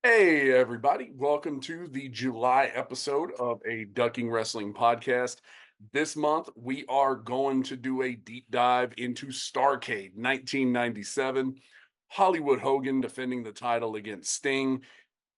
Hey, everybody. Welcome to the July episode of a Ducking Wrestling podcast. This month, we are going to do a deep dive into Starcade 1997, Hollywood Hogan defending the title against Sting,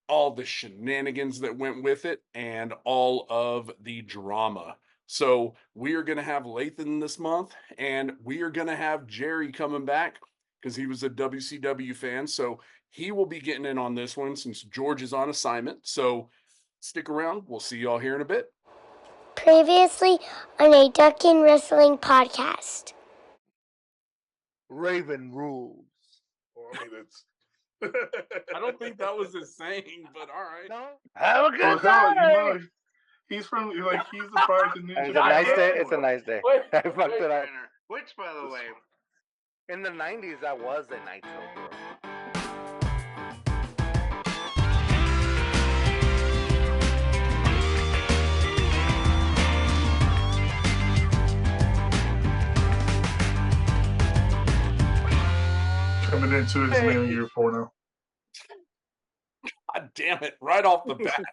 all the shenanigans that went with it, and all of the drama. So, we are going to have Lathan this month, and we are going to have Jerry coming back because he was a WCW fan. So, he will be getting in on this one since George is on assignment. So, stick around. We'll see y'all here in a bit. Previously on a Ducking Wrestling podcast. Raven rules. Well, I mean, it's. I don't think that was his saying, but all right. No? Have a Oh, good hell, time! he's from, he's the part of the It's ninja. a nice day. It's a nice day. Wait, I fucked it up. Which, by the way, In the 90s, that was a nitro girl. Coming into his name year 4 now. God damn it, right off the bat.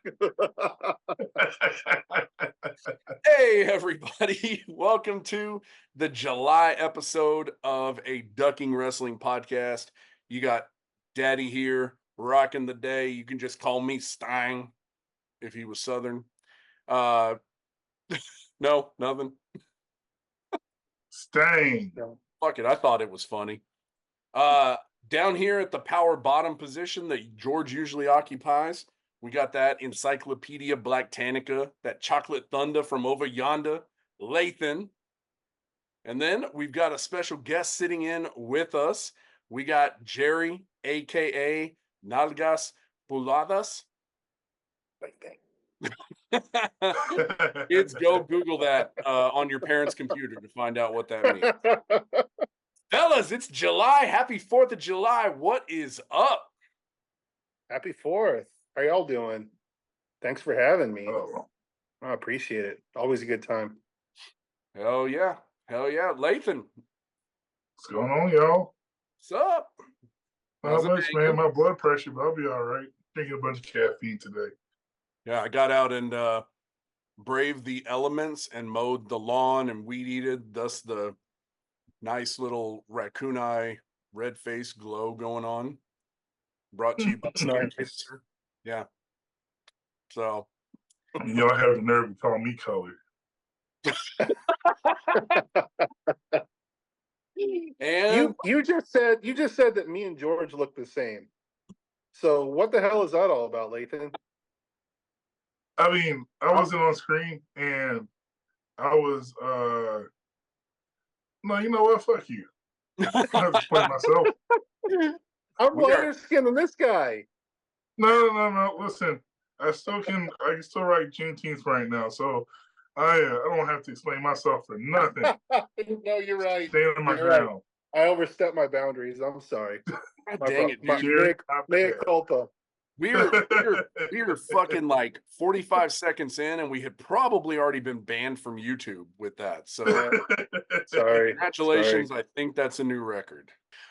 Hey, everybody. Welcome to the July episode of a Ducking Wrestling podcast. You got Daddy here rocking the day. You can just call me Stein if he was Southern. No, nothing. Stain. Fuck it. I thought it was funny. Down here at the power bottom position that George usually occupies, we got that Encyclopedia Blacktanica, that Chocolate Thunder from over yonder, Lathan. And then we've got a special guest sitting in with us. We got Jerry, a.k.a. Nalgas Puladas. Kids, go Google that on your parents' computer to find out what that means. Fellas, it's July. Happy 4th of July. What is up? happy 4th. How y'all doing? Thanks for having me. Oh, I appreciate it. Always a good time. Hell yeah. Hell yeah. Lathan, what's going on, y'all? what's up? How's Not it much, hanging? man. My blood pressure, but I'll be all right. Drinking a bunch of caffeine today. Yeah, I got out and braved the elements and mowed the lawn and weed eated, thus the nice little raccoon eye red face glow going on. Brought to you by Skin Nice. Cancer. Yeah. So Y'all have the nerve to call me colored. and You just said that me and George look the same. So what the hell is that all about, Lathan? I mean, I wasn't on screen, and I was, no, you know what? Fuck you. I have to explain myself. I'm We are- lighter skinned than this guy. No. Listen, I can still write Juneteenth right now, so I don't have to explain myself for nothing. No, you're right. Stand on my You're right. ground. I overstepped my boundaries. I'm sorry. God dang it, dude. Jerry, Mea culpa. We're fucking like 45 seconds in, and we had probably already been banned from YouTube with that. So Sorry. congratulations. I think that's a new record.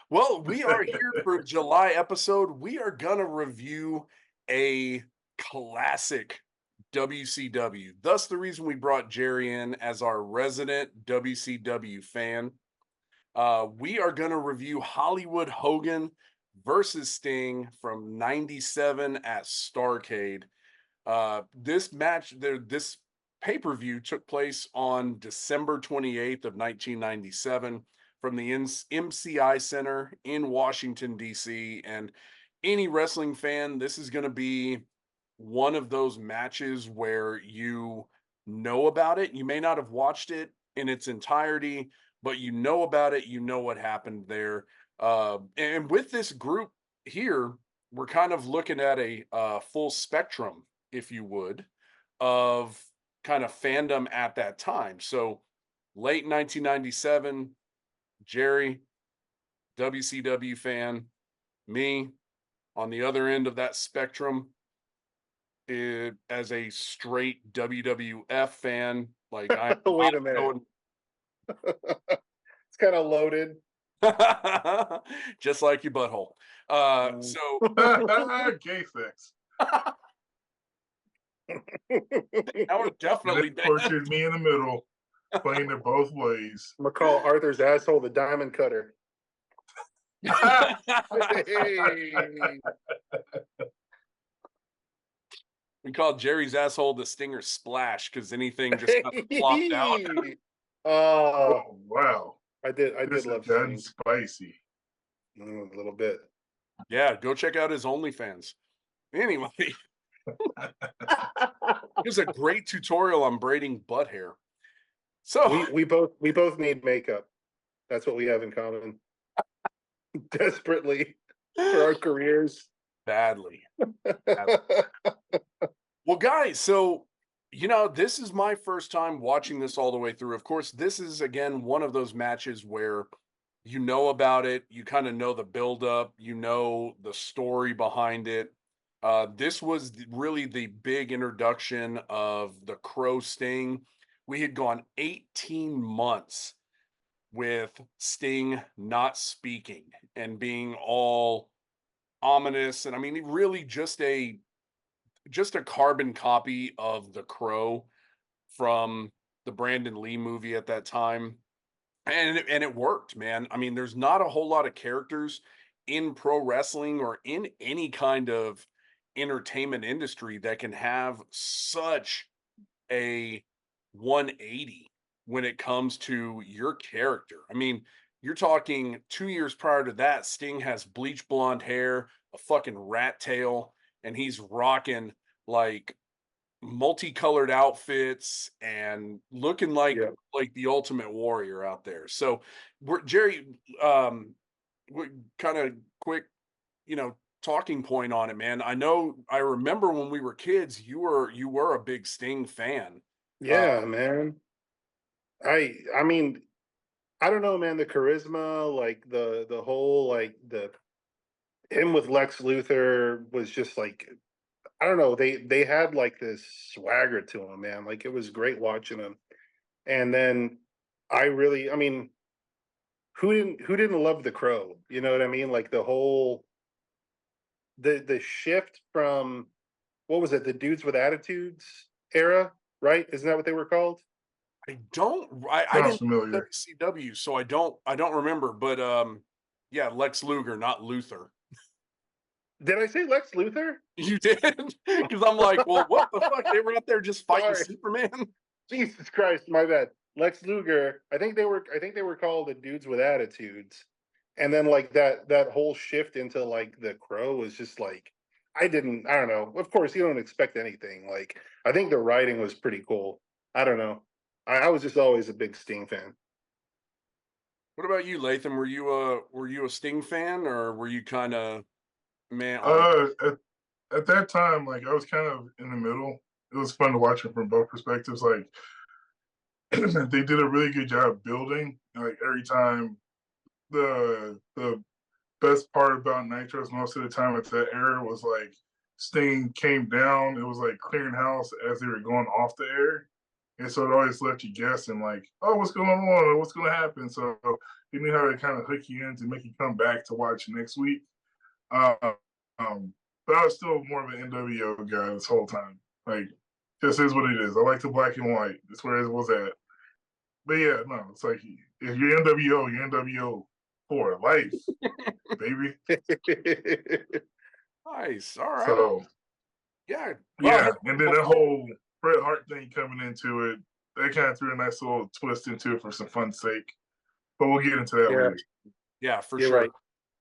Well, we are here for July episode. We are gonna review a classic WCW. Thus, the reason we brought Jerry in as our resident WCW fan. We are gonna review Hollywood Hogan versus Sting from 97 at Starcade. This pay-per-view took place on December 28th of 1997 from the MCI Center in Washington, D.C. And any wrestling fan, this is going to be one of those matches where you know about it. You may not have watched it in its entirety, but you know about it. You know what happened there. And with this group here, we're kind of looking at a full spectrum, if you would, of kind of fandom at that time. So late 1997, Jerry, WCW fan, me on the other end of that spectrum, as a straight WWF fan. Like I'm Wait a minute. It's kind of loaded. just like your butthole. So Gay sex. now we're And definitely of course, there's me in the middle, playing it both ways. I'm gonna call Arthur's asshole the diamond cutter. Hey. We call Jerry's asshole the Stinger Splash because anything just kind of flopped out. Oh, Oh, wow. I This did has love gotten Sting. spicy. A little bit. Yeah, go check out his OnlyFans. Anyway, here's a great tutorial on braiding butt hair. So we both need makeup. That's what we have in common. Desperately for our careers. badly. Well, guys, so this is my first time watching this all the way through. Of course, this is again one of those matches where you know about it, you kind of know the buildup, you know the story behind it. This was really the big introduction of the Crow Sting. We had gone 18 months with Sting not speaking and being all ominous, and I mean, really just a carbon copy of the Crow from the Brandon Lee movie at that time. And it worked, man. I mean, there's not a whole lot of characters in pro wrestling or in any kind of entertainment industry that can have such a 180 when it comes to your character. I mean, you're talking 2 years prior to that, Sting has bleach blonde hair, a fucking rat tail, and he's rocking like multicolored outfits and looking like Yeah. the ultimate warrior out there. So we're Jerry, we kind of quick, talking point on it, man. I remember when we were kids, you were a big Sting fan. Uh Yeah, man. I mean, I don't know, man, the charisma, like the whole like the him with Lex Luthor was just like I don't know, they had like this swagger to them, man. Like it was great watching them. And then I mean, who didn't love the Crow? You know what I mean? Like the whole the shift from what was it, the Dudes with Attitudes era, right? Isn't that what they were called? I Sounds didn't familiar. WCW, so I don't remember, but yeah, Lex Luger, not Luther. Did I say Lex Luthor? You did? Because I'm like, well, what the fuck? They were out there just fighting Sorry. Superman. Jesus Christ, my bad. Lex Luger. I think they were called the Dudes with Attitudes. And then like that whole shift into like the Crow was just like I don't know. Of course you don't expect anything. Like I think the writing was pretty cool. I don't know. I was just always a big Sting fan. What about you, Latham? Were you a Sting fan, or were you kind of man on? Uh, at that time, like I was kind of in the middle. It was fun to watch it from both perspectives. Like they did a really good job building. Like every time, the best part about Nitros most of the time at that era was like Sting came down. It was like clearing house as they were going off the air, and so it always left you guessing, like, oh, what's going on, or what's going to happen. So you knew how to kind of hook you in to make you come back to watch next week. Um, but I was still more of an NWO guy this whole time. Like, this is what it is. I like the black and white. That's where it was at. But yeah, no, it's like if you're NWO, you're NWO for life, baby. Nice. All right. So Yeah. Well, yeah, and then the whole Bret Hart thing coming into it, they kind of threw a nice little twist into it for some fun's sake. But we'll get into that Yeah, later. yeah, for you're sure. right.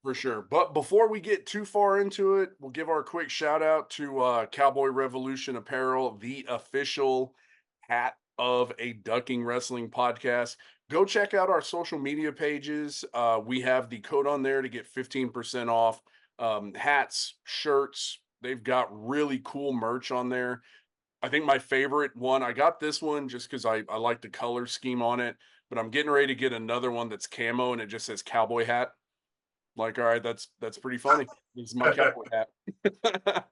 For sure. But before we get too far into it, we'll give our quick shout out to Cowboy Revolution Apparel, the official hat of a ducking wrestling podcast. Go check out our social media pages. We have the code on there to get 15% off hats, shirts. They've got really cool merch on there. I think my favorite one, I got this one just because I like the color scheme on it, but I'm getting ready to get another one that's camo and it just says cowboy hat. Like, all right, that's pretty funny. This is my cowboy hat.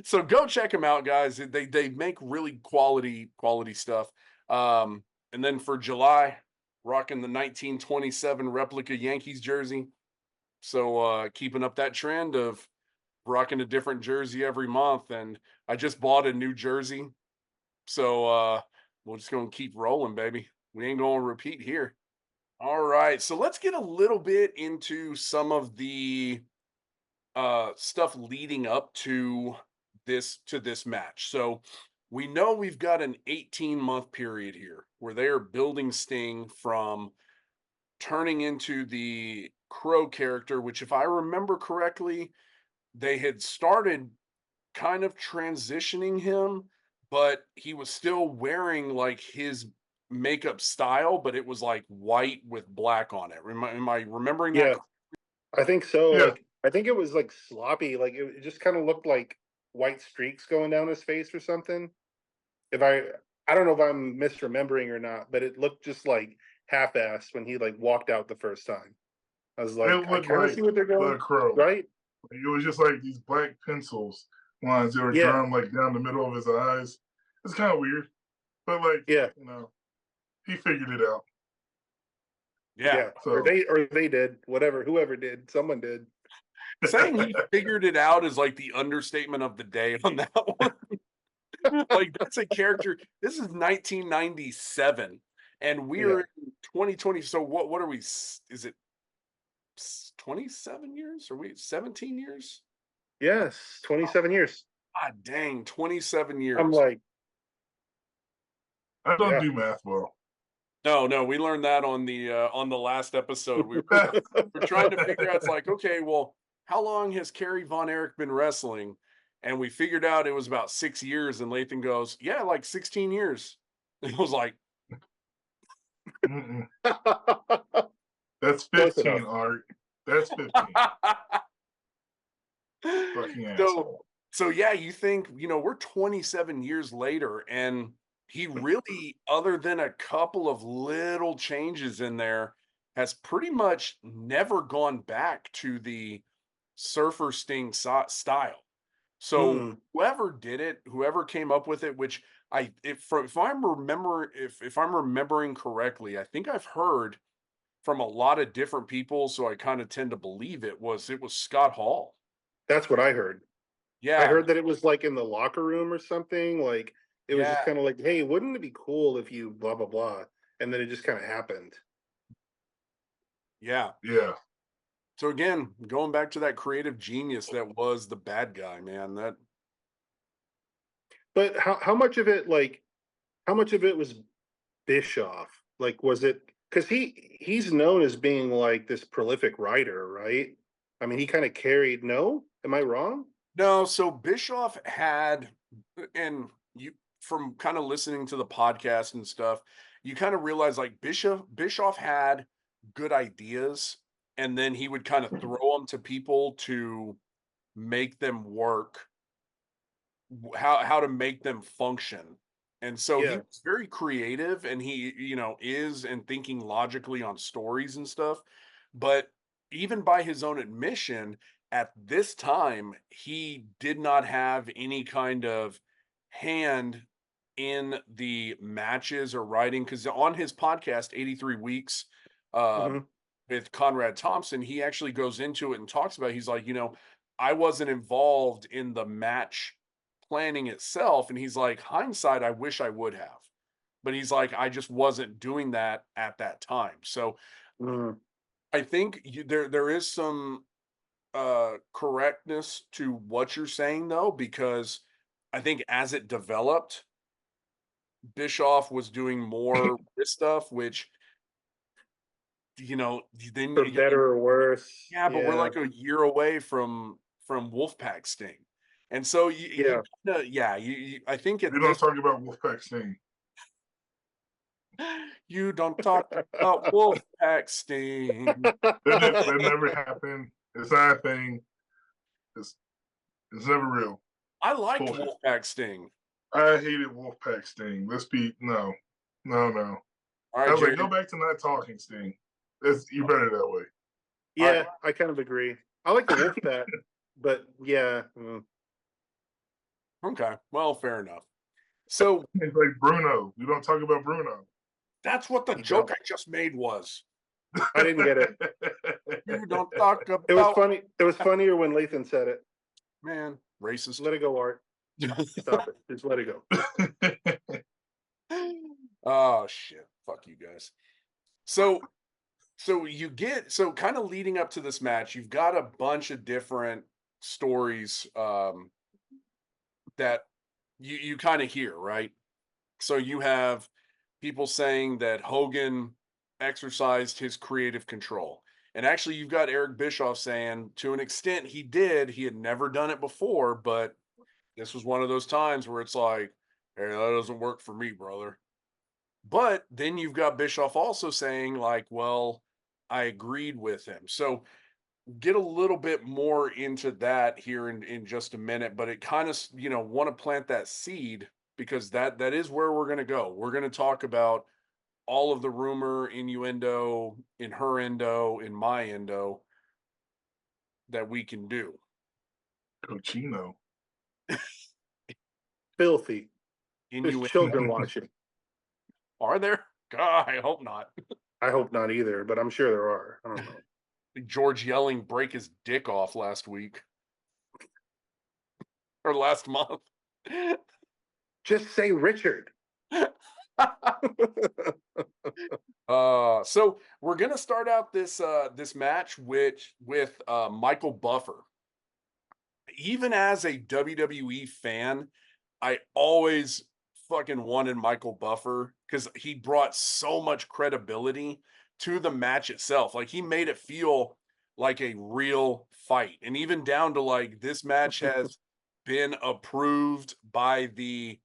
So go check them out, guys. They make really quality stuff. And then for July, rocking the 1927 replica Yankees jersey. So keeping up that trend of rocking a different jersey every month, and I just bought a new jersey. So we're just gonna keep rolling, baby. We ain't gonna repeat here. All right, so let's get a little bit into some of the stuff leading up to this match. So we know we've got an 18-month period here where they are building Sting from turning into the Crow character, which, if I remember correctly, they had started kind of transitioning him, but he was still wearing like his makeup style, but it was like white with black on it. Am I remembering that? Yeah, I think so. Yeah, Like, I think it was like sloppy. Like, it just kind of looked like white streaks going down his face or something. If I don't know if I'm misremembering or not, but it looked just like half-assed when he like walked out the first time. I was like, it I looked kind of like see what they're the going, Crow. right? Like, it was just like these black pencils lines that were Yeah, drawn like down the middle of his eyes. It's kind of weird, but like yeah, he figured it out. Yeah. yeah. So Or they did, whatever, whoever did, someone did. Saying he figured it out is like the understatement of the day on that one. Like, that's a character. This is 1997, and we're Yeah. in 2020. So what are we? Is it 27 years? Are we 17 years? Yes, 27 years. God dang, 27 I'm years. like, I don't yeah. do math well. No, we learned that on the last episode. We're trying to figure out. It's like, okay, well, how long has Kerry Von Erich been wrestling? And we figured out it was about 6 years. And Lathan goes, yeah, like 16 years. And I was like, Mm-mm. That's Close enough. 15, Art. That's 15. Fucking so asshole. so yeah, you think, we're 27 years later, and he really, other than a couple of little changes in there, has pretty much never gone back to the Surfer Sting style. So Mm-mm. whoever did it, whoever came up with it, which if I'm remembering correctly, I think I've heard from a lot of different people, so I kind of tend to believe it was Scott Hall. That's what I heard. I Yeah, heard that it was like in the locker room or something. Like, it was yeah, just kind of like, hey, wouldn't it be cool if you blah blah blah? And then it just kind of happened. yeah. Yeah. So again, going back to that creative genius that was the bad guy, man. That But how much of it, like, how much of it was Bischoff? Like, was it because he's known as being like this prolific writer, right? I mean, he kind of carried. No, am I wrong? No, so Bischoff had, and you, from kind of listening to the podcast and stuff, you kind of realize like Bischoff had good ideas, and then he would kind of throw them to people to make them work, how to make them function. And so he Yeah. was very creative, and he, is and thinking logically on stories and stuff. But even by his own admission, at this time, he did not have any kind of hand in the matches or writing, because on his podcast, 83 Weeks, uh, Hmm. with Conrad Thompson, he actually goes into it and talks about, he's like, I wasn't involved in the match planning itself. And he's like, hindsight, I wish I would have. But he's like, I just wasn't doing that at that time. So Mm. I think there is some correctness to what you're saying, though, because I think as it developed, Bischoff was doing more this stuff, which, then For better or worse. yeah, but we're Yeah. like a year away from Wolfpack Sting. And so Yeah. I think We at don't this, talk about Wolfpack Sting. you don't talk about Wolfpack Sting. That never happened. It's not a thing. It's it's never real. I liked Bullshit. Wolfpack Sting. I hated Wolfpack Sting. Let's be no. All I right, was like, Jerry. go back to not talking Sting. You're better that way. All right. Yeah, I kind of agree. I like the Wolfpack, but yeah. Okay. Well, fair enough. So It's like Bruno. We don't talk about Bruno. that's what the You joke don't. I just made was. I didn't get it. You don't talk It was about funny. It was funnier when Lathan said it. man, racist. Let it go, Art. Stop it. Just let it go. Oh shit. Fuck you guys. So you get kind of leading up to this match, you've got a bunch of different stories that you kind of hear, right? So you have people saying that Hogan exercised his creative control. And actually, you've got Eric Bischoff saying to an extent he did. He had never done it before, but this was one of those times where it's like, hey, that doesn't work for me, brother. But then you've got Bischoff also saying, like, well, I agreed with him. So get a little bit more into that here in just a minute, but it kind of, want to plant that seed because that is where we're going to go. We're going to talk about all of the rumor, innuendo, in her endo, in my endo that we can do. Cochino. Filthy. There's Innuendo. children watching. Are there? God, I hope not. I hope not either, but I'm sure there are. I don't know. George Yelling break his dick off last week or last month. Just say Richard. So we're gonna start out this match with Michael Buffer. Even as a WWE fan, I always fucking wanted Michael Buffer because he brought so much credibility to the match itself. Like he made it feel like a real fight. And even down to like this match has been approved by the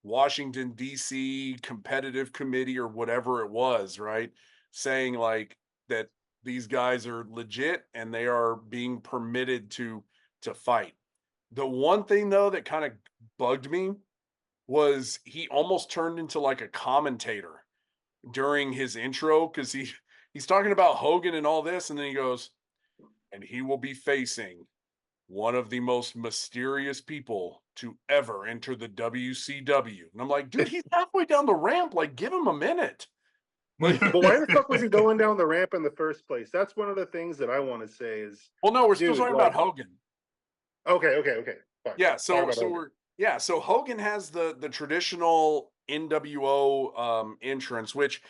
Washington, D.C. competitive committee or whatever it was, right? Saying like that these guys are legit and they are being permitted to fight. The one thing though that kind of bugged me was he almost turned into like a commentator during his intro because he's talking about Hogan and all this, and then he goes, and he will be facing one of the most mysterious people to ever enter the WCW. And I'm like, dude, he's halfway down the ramp. Like, give him a minute. Like, But why the fuck was he going down the ramp in the first place? That's one of the things that I want to say is. well, no, we're still Dude, talking like- about Hogan. Okay. Fine. Yeah, Talk so about Hogan. we're so Hogan has the traditional NWO entrance, which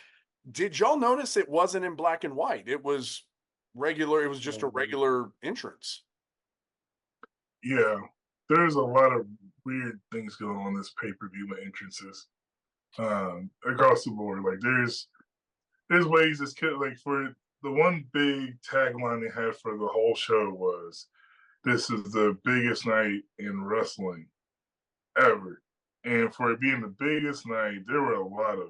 did y'all notice it wasn't in black and white? It was regular, it was just a regular entrance. Yeah, there's a lot of weird things going on this pay-per-view with entrances across the board. Like there's ways this could, like, for the one big tagline they had for the whole show was, "This is the biggest night in wrestling ever," and for it being the biggest night, there were a lot of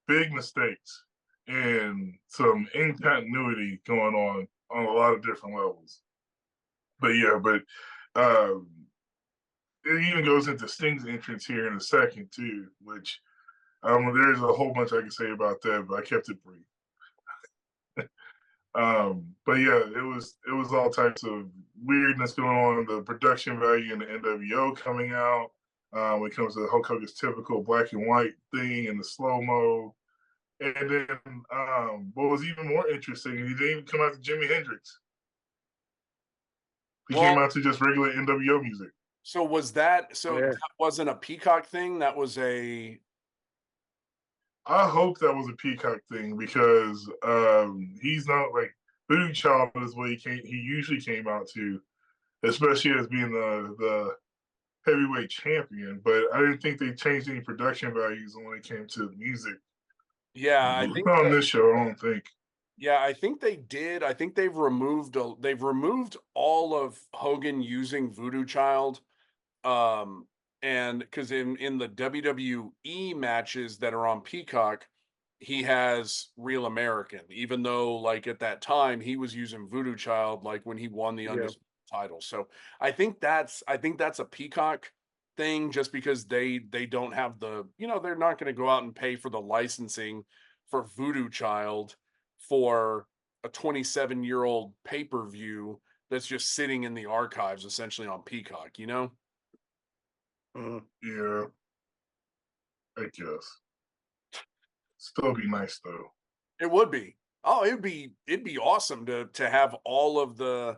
big mistakes and some incontinuity going on a lot of different levels. But yeah, um, it even goes into Sting's entrance here in a second too, which there's a whole bunch I can say about that, but I kept it brief. But yeah, it was all types of weirdness going on. The production value in the NWO coming out when it comes to Hulk Hogan's typical black and white thing and the slow mo. And then what was even more interesting, he didn't even come out to Jimi Hendrix. He came out to just regular NWO music. So was that Yeah. that wasn't a Peacock thing? That was a I hope that was a Peacock thing because he's not like Voodoo Child is what he usually came out to, especially as being the heavyweight champion. But I didn't think they changed any production values when it came to music. yeah, I think on this show, I don't think. yeah, I think they did. I think they've removed all of Hogan using Voodoo Child. And because in the WWE matches that are on Peacock, he has Real American, even though like at that time he was using Voodoo Child, like when he won the Undisputed title. So I think that's a Peacock thing, just because they don't have the, they're not going to go out and pay for the licensing for Voodoo Child for a 27-year-old pay-per-view that's just sitting in the archives essentially on Peacock, Yeah, I guess. Still be nice though. It would be. Oh, it'd be awesome to have all of the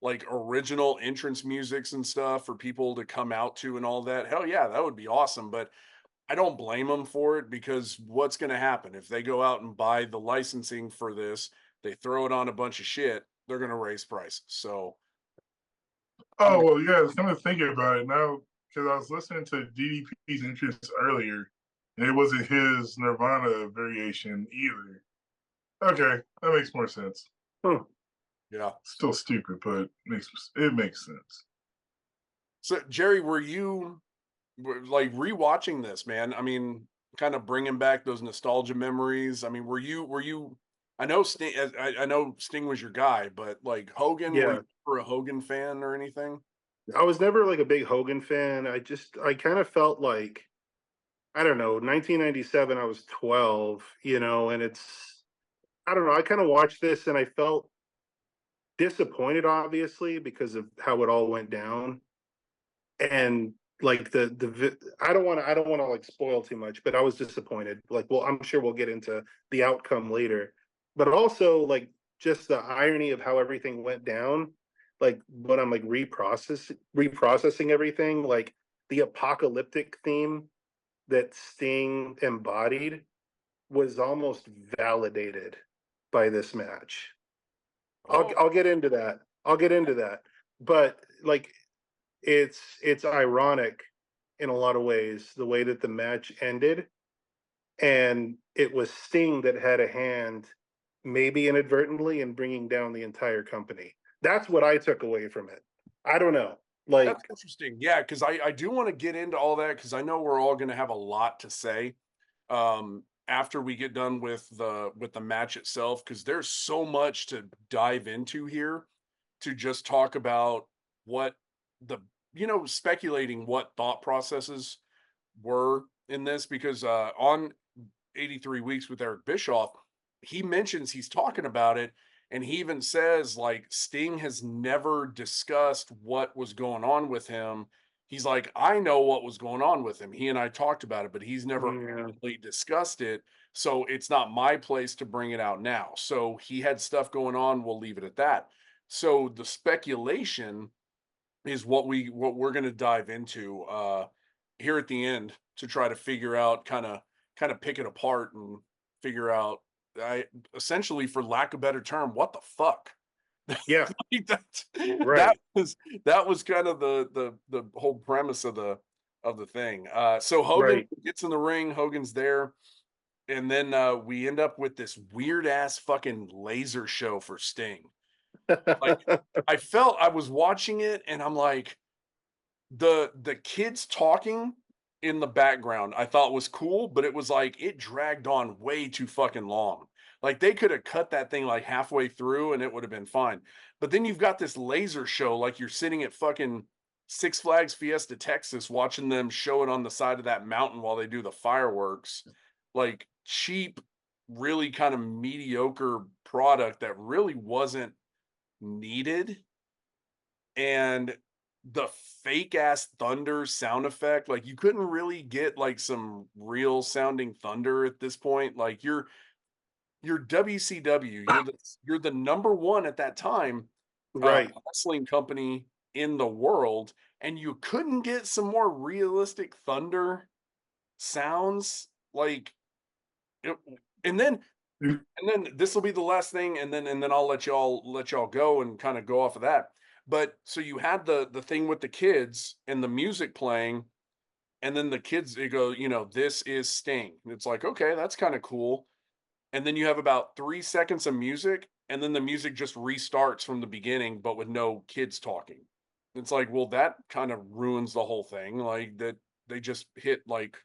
like original entrance musics and stuff for people to come out to and all that. Hell yeah, that would be awesome. But I don't blame them for it because what's going to happen if they go out and buy the licensing for this? They throw it on a bunch of shit. They're going to raise prices. So I'm Oh well, yeah. I was kind of thinking about it now because I was listening to DDP's entrance earlier, and it wasn't his Nirvana variation either. Okay, that makes more sense. Hmm. yeah. Still stupid, but makes sense. So Jerry, like rewatching this, man? I mean, kind of bringing back those nostalgia memories. I mean, were you? I know Sting. I know Sting was your guy, but like Hogan, were Yeah. you ever a Hogan fan or anything? I was never like a big Hogan fan. I kind of felt like, I don't know, 1997, I was 12, and I don't know, I kind of watched this and I felt disappointed, obviously, because of how it all went down. And like I don't want to like spoil too much, but I was disappointed. Like, well, I'm sure we'll get into the outcome later, but also like just the irony of how everything went down. Like when I'm like reprocessing everything, like the apocalyptic theme that Sting embodied was almost validated by this match. Oh, I'll get into that. I'll get into that. But like it's ironic in a lot of ways the way that the match ended, and it was Sting that had a hand, maybe inadvertently, in bringing down the entire company. That's what I took away from it. I don't know. that's Like, interesting. Yeah, because I do want to get into all that because I know we're all going to have a lot to say after we get done with the match itself because there's so much to dive into here to just talk about what the speculating what thought processes were in this because on 83 weeks with Eric Bischoff, he mentions he's talking about it and he even says like Sting has never discussed what was going on with him. He's like, I know what was going on with him. He and I talked about it, but he's never yeah, openly discussed it. So it's not my place to bring it out now. So he had stuff going on. We'll leave it at that. So the speculation is what we're going to dive into here at the end to try to figure out kind of pick it apart and figure out I essentially for lack of a better term what the fuck yeah, like that right. that was kind of the whole premise of the thing. So Hogan Right. gets in the ring, Hogan's there, and then we end up with this weird ass fucking laser show for Sting. Like I felt I was watching it and I'm like the kids talking in the background I thought was cool, but it was like it dragged on way too fucking long. Like they could have cut that thing like halfway through and it would have been fine. But then you've got this laser show like you're sitting at fucking Six Flags Fiesta, Texas, watching them show it on the side of that mountain while they do the fireworks. Like cheap, really kind of mediocre product that really wasn't needed. And the fake ass thunder sound effect, like you couldn't really get like some real sounding thunder at this point. Like you're WCW, you're the number one at that time Right. wrestling company in the world, and you couldn't get some more realistic thunder sounds like it, and then and then this will be the last thing, and then I'll let y'all go and kind of go off of that. But so you had the thing with the kids and the music playing, and then the kids they go, this is Sting. And it's like, okay, that's kind of cool. And then you have about 3 seconds of music, and then the music just restarts from the beginning, but with no kids talking. It's like, well, that kind of ruins the whole thing. Like that they just hit like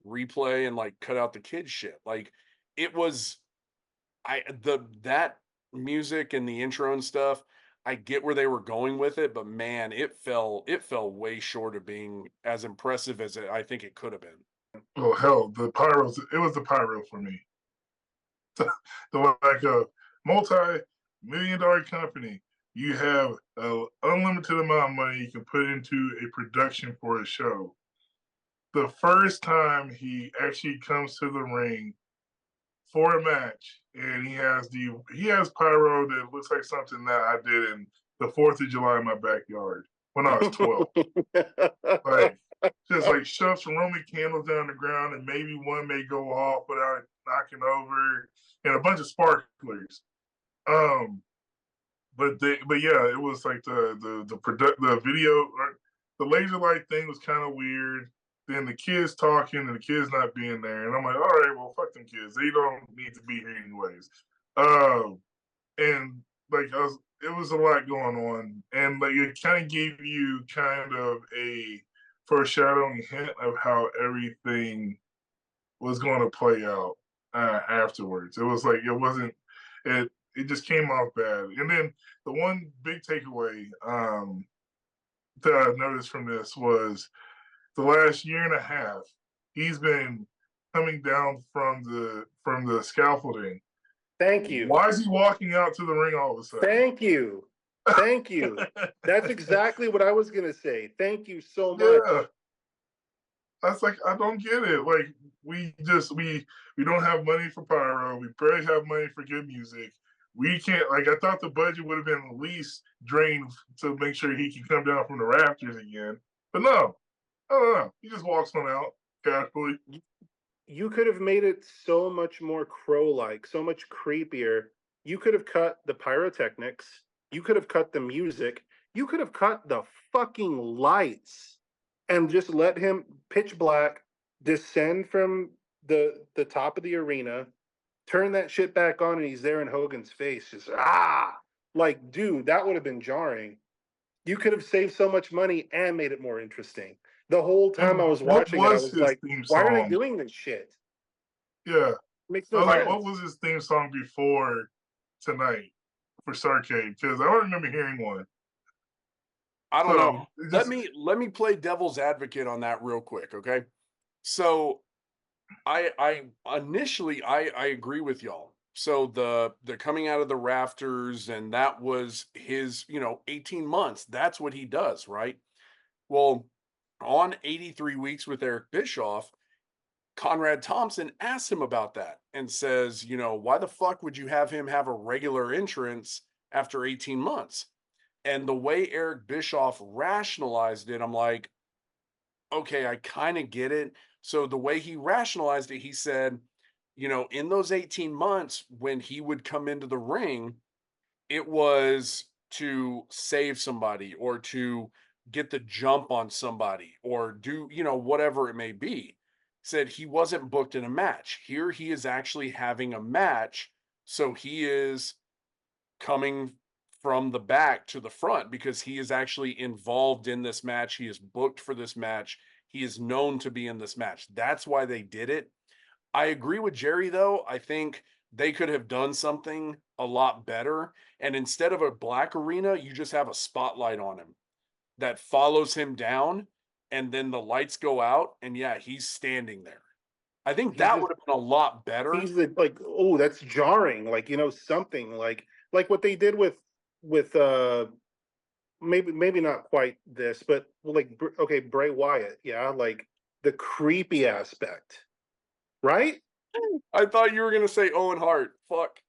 replay and like cut out the kids shit. Like it was that music and the intro and stuff, I get where they were going with it, but man, it fell way short of being as impressive as I think it could have been. Oh hell, the pyros. It was the pyro for me. The like a multi-million-dollar company. You have an unlimited amount of money you can put into a production for a show. The first time he actually comes to the ring, for a match, and he has pyro that looks like something that I did in the 4th of July in my backyard when I was 12. Like, just like shove some Roman candles down the ground, and maybe one may go off without it knocking over, and a bunch of sparklers. But yeah, it was like the video, the laser light thing was kind of weird. Then the kids talking and the kids not being there, and I'm like, all right, well, fuck them kids. They don't need to be here anyways. And like it was a lot going on, and like it kind of gave you kind of a foreshadowing hint of how everything was going to play out afterwards. It was like it wasn't it. It just came off bad. And then the one big takeaway that I noticed from this was the last year and a half, he's been coming down from the scaffolding. Thank you. Why is he walking out to the ring all of a sudden? Thank you. Thank you. That's exactly what I was gonna say. Thank you so much. Yeah. I was like, I don't get it. Like we don't have money for pyro. We barely have money for good music. We can't like I thought the budget would have been at least drained to make sure he can come down from the rafters again. But no. I don't know. He just walks on out casually. You could have made it so much more crow-like, so much creepier. You could have cut the pyrotechnics. You could have cut the music. You could have cut the fucking lights and just let him pitch black descend from the top of the arena, turn that shit back on, and he's there in Hogan's face, just like, dude, that would have been jarring. You could have saved so much money and made it more interesting. The whole time I was watching it, I was like, why are they doing this shit? Yeah. It makes no I was sense. like, what was his theme song before tonight for Starcade? Because I don't remember hearing one. I don't know. Let me play devil's advocate on that real quick, okay? So I initially I agree with y'all. So the coming out of the rafters, and that was his, 18 months. That's what he does, right? Well, on 83 Weeks with Eric Bischoff, Conrad Thompson asked him about that and says, why the fuck would you have him have a regular entrance after 18 months? And the way Eric Bischoff rationalized it, I'm like, okay, I kind of get it. So the way he rationalized it, he said, in those 18 months when he would come into the ring, it was to save somebody or to get the jump on somebody or do, whatever it may be. Said he wasn't booked in a match. Here he is actually having a match. So he is coming from the back to the front because he is actually involved in this match. He is booked for this match. He is known to be in this match. That's why they did it. I agree with Jerry, though. I think they could have done something a lot better. And instead of a black arena, you just have a spotlight on him that follows him down. And then the lights go out. And yeah, he's standing there. I think that would have been a lot better. He's like, oh, that's jarring. Like, something like what they did with maybe not quite this, but like, okay, Bray Wyatt. Yeah. Like the creepy aspect, right? I thought you were going to say Owen Hart. Fuck.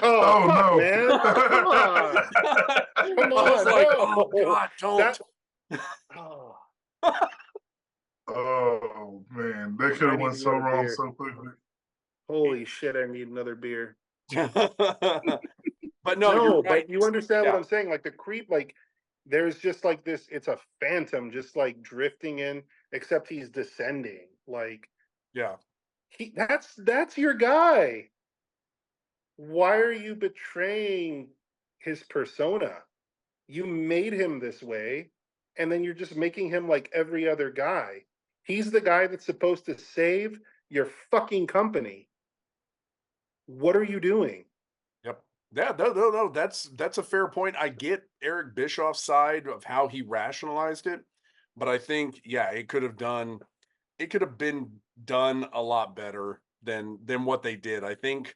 Oh, fuck, no. man. Come on. Come on. I was like, no. oh, God, don't. Oh. Oh, man. That could have went so wrong so quickly. Holy shit, I need another beer. But no, you're right. But you understand what I'm saying? Like the creep, like there's just like this, it's a phantom just like drifting in, except he's descending. Like, yeah. That's your guy. Why are you betraying his persona? You made him this way, and then you're just making him like every other guy. He's the guy that's supposed to save your fucking company. What are you doing? Yep. Yeah, no. That's a fair point. I get Eric Bischoff's side of how he rationalized it, but I think, yeah, it could have been done a lot better than what they did. I think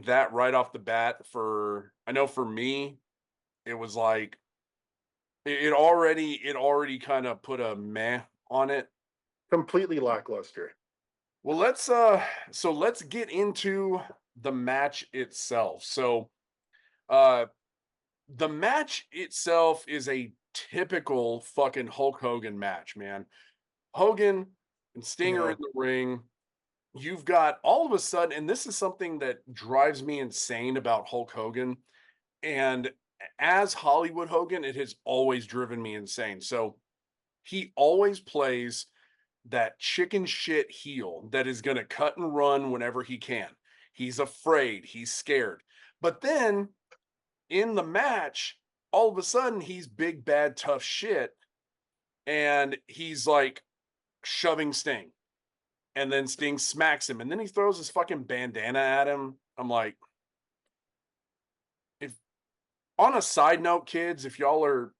that right off the bat, I know for me, it was like it already kind of put a meh on it. Completely lackluster. Well, let's get into the match itself. So, uh the match itself is a typical fucking Hulk Hogan match, man. Hogan and Stinger Yeah. in the ring. You've got all of a sudden, and this is something that drives me insane about Hulk Hogan. And as Hollywood Hogan, it has always driven me insane. So he always plays that chicken shit heel that is going to cut and run whenever he can. He's afraid, he's scared. But then in the match, all of a sudden he's big, bad, tough shit. And he's like shoving Sting. And then Sting smacks him. And then he throws his fucking bandana at him. I'm like, if on a side note, kids, if y'all are,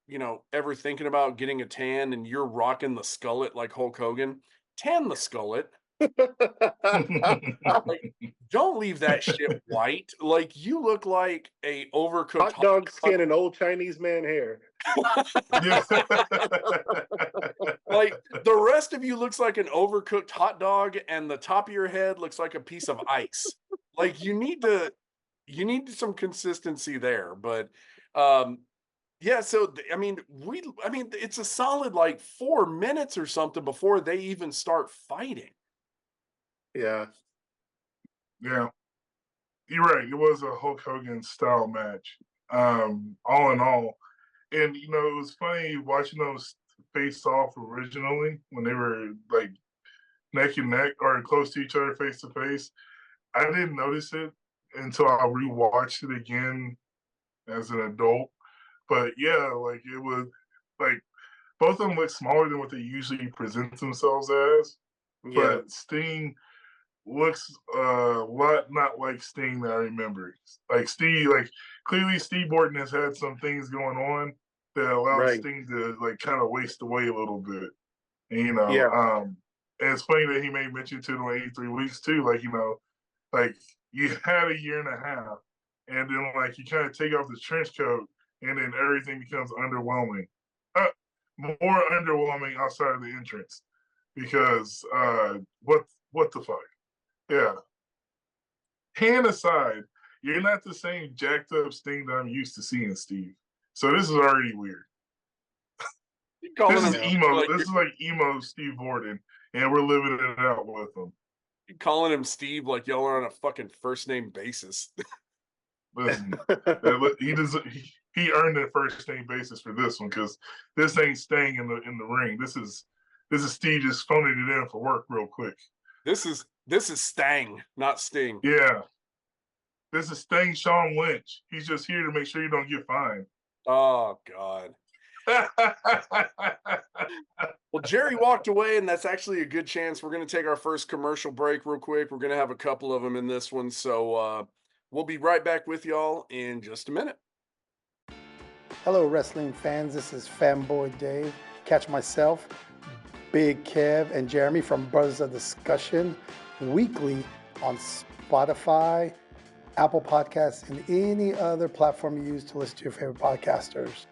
ever thinking about getting a tan and you're rocking the skullet like Hulk Hogan, tan the skullet. Like, don't leave that shit white. Like, you look like a overcooked Hot dog skin and old Chinese man hair. Yeah. Like, the rest of you looks like an overcooked hot dog, and the top of your head looks like a piece of ice. Like, you need some consistency there. But yeah, so I mean, it's a solid like 4 minutes or something before they even start fighting. Yeah. Yeah. You're right. It was a Hulk Hogan style match. All in all. And it was funny watching those face off originally when they were like neck and neck or close to each other face to face. I didn't notice it until I rewatched it again as an adult. But yeah, like it was like both of them look smaller than what they usually present themselves as. Yeah. But Sting looks a lot not like Sting that I remember. Like Steve, like clearly Steve Morton has had some things going on that allowed Right. Sting to like kind of waste away a little bit. And, Yeah. and it's funny that he made mention to the 83 weeks too. Like, like you had a year and a half, and then like you kind of take off the trench coat, and then everything becomes underwhelming. More underwhelming outside of the entrance because what the fuck? Yeah. Hand aside, you're not the same jacked up Sting that I'm used to seeing, Steve. So this is already weird. You calling This him is emo. like This is like emo Steve Borden, and we're living it out with him. you calling him Steve like y'all are on a fucking first name basis. Listen, he does. He earned a first name basis for this one because this ain't staying in the ring. This is Steve just phoning it in for work real quick. This is Stang, not Sting. Yeah, this is Sting Sean Lynch. He's just here to make sure you don't get fined. Oh God. Well, Jerry walked away, and that's actually a good chance. We're going to take our first commercial break real quick. We're going to have a couple of them in this one. So we'll be right back with y'all in just a minute. Hello, wrestling fans. This is Fanboy Dave. Catch myself, Big Kev, and Jeremy from Brothers of Discussion weekly on Spotify, Apple Podcasts, and any other platform you use to listen to your favorite podcasters.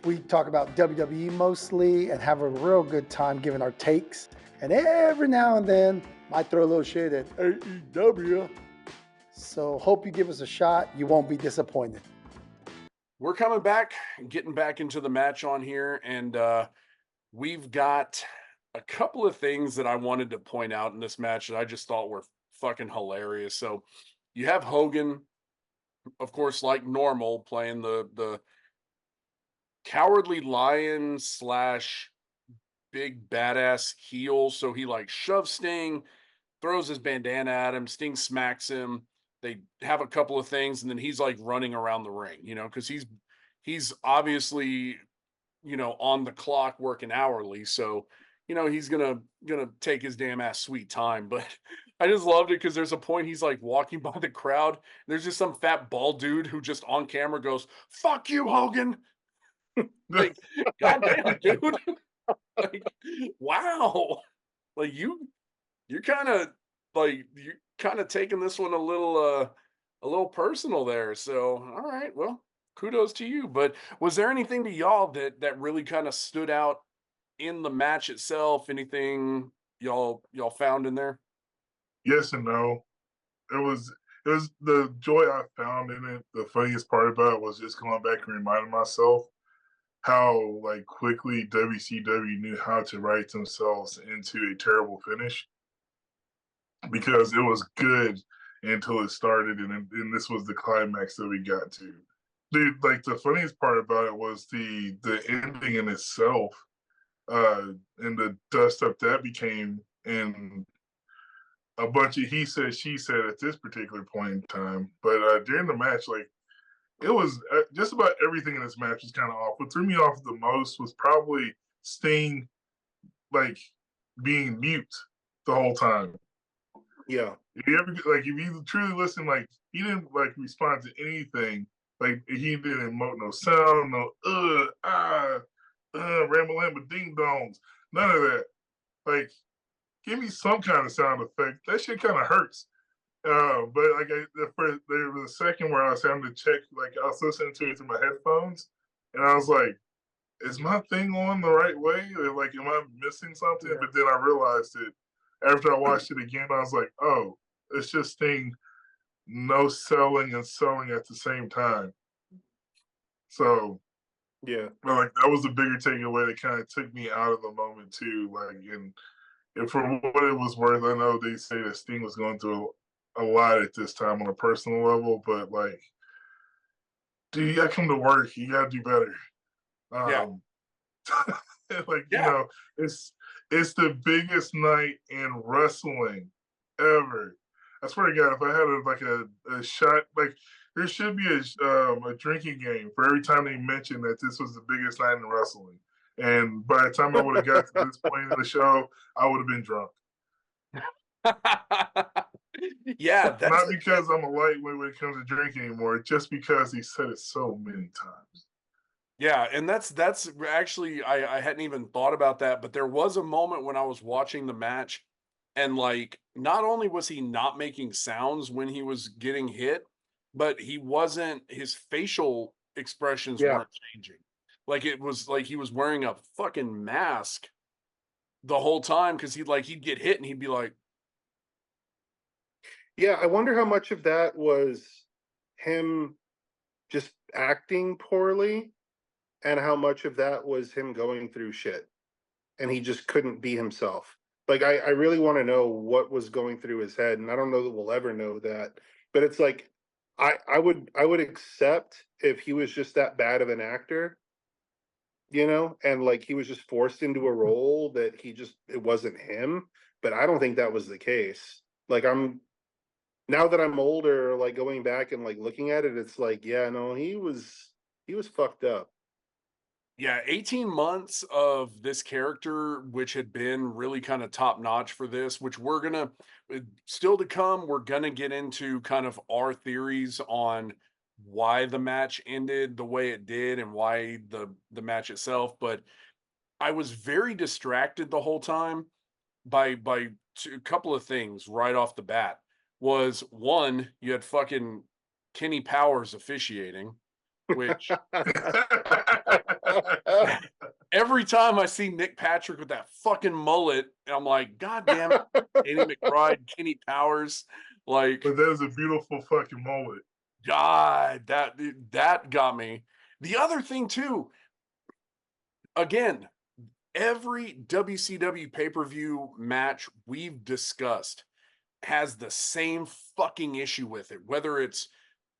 We talk about WWE mostly and have a real good time giving our takes. And every now and then, might throw a little shade at AEW. So hope you give us a shot. You won't be disappointed. We're coming back, getting back into the match on here, and we've got a couple of things that I wanted to point out in this match that I just thought were fucking hilarious. So you have Hogan, of course, like normal, playing the cowardly lion slash big badass heel. So he like shoves Sting, throws his bandana at him. Sting smacks him. They have a couple of things, and then he's like running around the ring, because he's obviously on the clock working hourly. So he's gonna take his damn ass sweet time. But I just loved it because there's a point he's like walking by the crowd. There's just some fat bald dude who just on camera goes, "Fuck you, Hogan." Like, goddamn, dude. Like, wow. Like you're kind of taking this one a little personal there. So, all right, well, kudos to you. But was there anything to y'all that really kind of stood out in the match itself? Anything y'all found in there? Yes and no. It was the joy I found in it. The funniest part about it was just going back and reminding myself how like quickly WCW knew how to write themselves into a terrible finish because it was good until it started, and this was the climax that we got to. Dude, like the funniest part about it was the ending in itself, and the dust up that became, and a bunch of he said she said at this particular point in time. But during the match, like it was just about everything in this match was kind of off. What threw me off the most was probably Sting like being mute the whole time. Yeah. If you ever like, if you truly listen, like he didn't like respond to anything. Like he didn't emote no sound, no ramble ding dongs, none of that. Like, give me some kind of sound effect. That shit kind of hurts. But like there was a second where I was having to check, like I was listening to it through my headphones, and I was like, "Is my thing on the right way? Or, like, am I missing something?" Yeah. But then I realized it after I watched it again. I was like, "Oh, it's just Sting no selling and selling at the same time." So, Yeah. but like that was the bigger takeaway that kind of took me out of the moment too. Like, and for what it was worth, I know they say that Sting was going through a lot at this time on a personal level, but like, dude, you gotta come to work. You gotta do better. Yeah, Um, like yeah, it's the biggest night in wrestling ever. I swear to God, if I had a shot, like there should be a drinking game for every time they mention that this was the biggest night in wrestling. And by the time I would have got to this point in the show, I would have been drunk. yeah. That's Not the thing. because I'm a lightweight when it comes to drinking anymore, just because he said it so many times. Yeah, and that's actually I hadn't even thought about that, but there was a moment when I was watching the match, and like not only was he not making sounds when he was getting hit, but he wasn't his facial expressions Yeah. weren't changing. Like it was like he was wearing a fucking mask the whole time because he'd get hit and he'd be like, Yeah. I wonder how much of that was him just acting poorly and how much of that was him going through shit and he just couldn't be himself. Like I really want to know what was going through his head, and I don't know that we'll ever know that. But it's like I would accept if he was just that bad of an actor, and like he was just forced into a role that it wasn't him. But I don't think that was the case. Like now that I'm older, like going back and like looking at it, it's like, yeah, no, he was fucked up. yeah, 18 months of this character, which had been really kind of top notch for this, which we're gonna still to come, we're gonna get into kind of our theories on why the match ended the way it did and why the match itself. But I was very distracted the whole time by a couple of things right off the bat. Was one, you had fucking Kenny Powers officiating, which every time I see Nick Patrick with that fucking mullet, I'm like, God damn it, Danny McBride, Kenny Powers. Like, But that is a beautiful fucking moment. God, that got me. The other thing too, again, every WCW pay-per-view match we've discussed has the same fucking issue with it, whether it's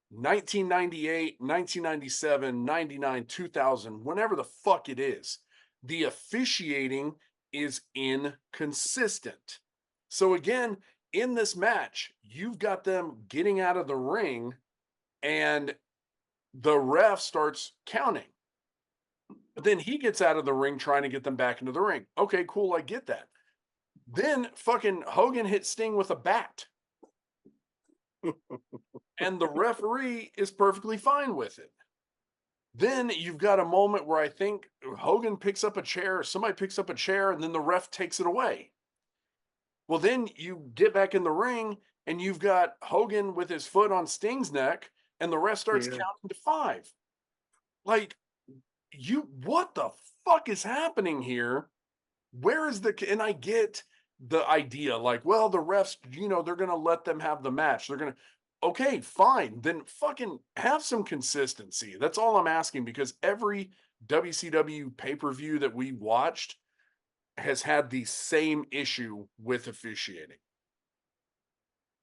1998, 1997, 99, 2000, whenever the fuck it is. The officiating is inconsistent. So again, in this match, you've got them getting out of the ring and the ref starts counting. But then he gets out of the ring trying to get them back into the ring. Okay, cool, I get that. Then fucking Hogan hits Sting with a bat. And the referee is perfectly fine with it. Then you've got a moment where I think Hogan picks up a chair, or somebody picks up a chair, and then the ref takes it away. Well, then you get back in the ring, and you've got Hogan with his foot on Sting's neck, and the ref starts Yeah. counting to 5. Like, what the fuck is happening here? Where is and I get the idea like, well, the refs, they're going to let them have the match. They're going to, okay, fine. Then fucking have some consistency. That's all I'm asking, because every WCW pay-per-view that we watched has had the same issue with officiating.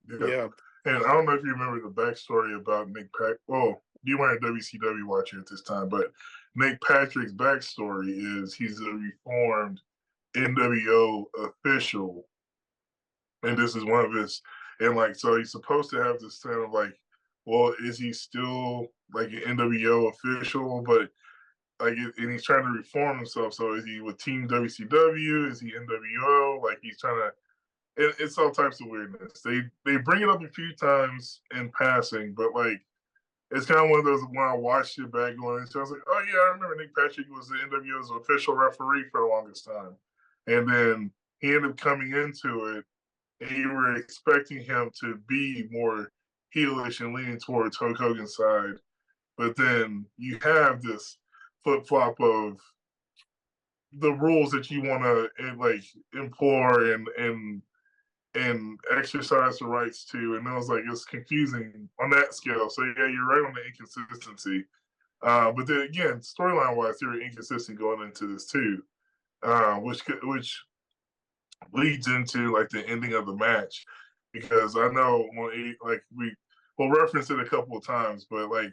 Yeah. Yeah. And I don't know if you remember the backstory about Nick Patrick. Well, you weren't a WCW watcher at this time, but Nick Patrick's backstory is he's a reformed NWO official, and this is one of his. And like, so he's supposed to have this kind of like, well, is he still like an NWO official? But like, and he's trying to reform himself. So is he with Team WCW? Is he NWO? Like, he's trying to. It's all types of weirdness. They bring it up a few times in passing, but like it's kind of one of those when I watched it back going into, I was like, oh yeah, I remember Nick Patrick was the NWO's official referee for the longest time, and then he ended up coming into it, and you were expecting him to be more heelish and leaning towards Hulk Hogan's side, but then you have this flip flop of the rules that you want to like implore and exercise the rights to. And I was like, it's confusing on that scale. So yeah, you're right on the inconsistency. But then again, storyline wise, they were inconsistent going into this too, which leads into like the ending of the match, because I know when like we'll reference it a couple of times, but like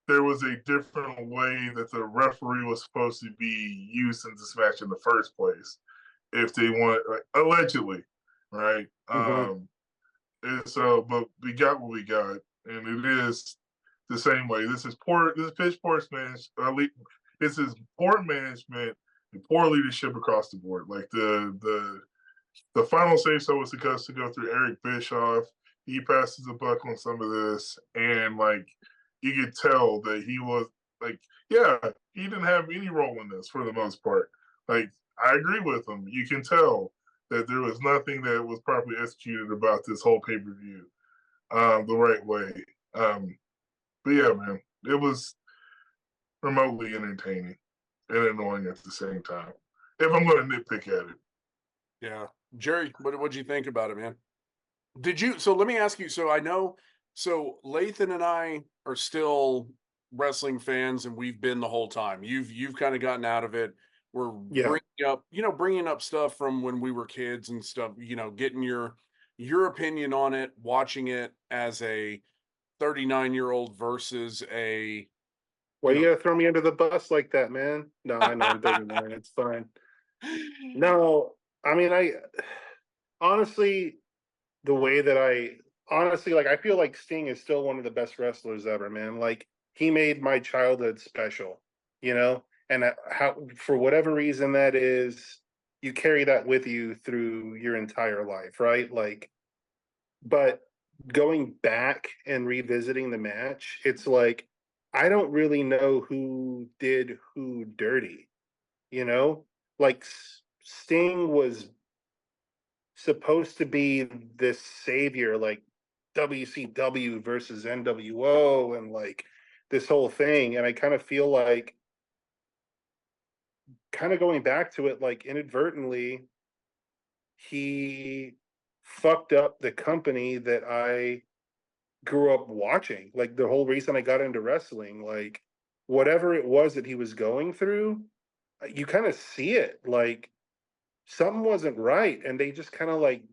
there was a different way that the referee was supposed to be used in this match in the first place, if they want, like, allegedly, right? Mm-hmm. And so, but we got what we got, and it is the same way. This is poor. This is pitch poor management. This is poor management and poor leadership across the board. Like the final say so was supposed to go through Eric Bischoff. He passes the buck on some of this, and like you could tell that he was like, yeah, he didn't have any role in this for the most part. Like, I agree with him. You can tell that there was nothing that was properly executed about this whole pay per view the right way. But yeah, man, it was remotely entertaining and annoying at the same time. If I'm going to nitpick at it. Yeah. Jerry, what'd you think about it, man? So let me ask you, so I know, so Lathan and I are still wrestling fans, and we've been the whole time. You've kind of gotten out of it. We're Yeah. bringing up stuff from when we were kids and stuff, getting your opinion on it, watching it as a 39-year-old versus a, Why you you know, gotta throw me under the bus like that, man? No, I know I'm 39. It's fine. No, I mean, I honestly, the way that I honestly like, I feel like Sting is still one of the best wrestlers ever, man. Like, he made my childhood special, you know? And how, for whatever reason that is, you carry that with you through your entire life, right? Like, but going back and revisiting the match, it's like, I don't really know who did who dirty, you know? Like, Sting was supposed to be this savior, like WCW versus NWO, and like this whole thing. And I kind of feel like, kind of going back to it, like inadvertently, he fucked up the company that I grew up watching. Like, the whole reason I got into wrestling, like whatever it was that he was going through, you kind of see it. Like, something wasn't right, and they just kind of like,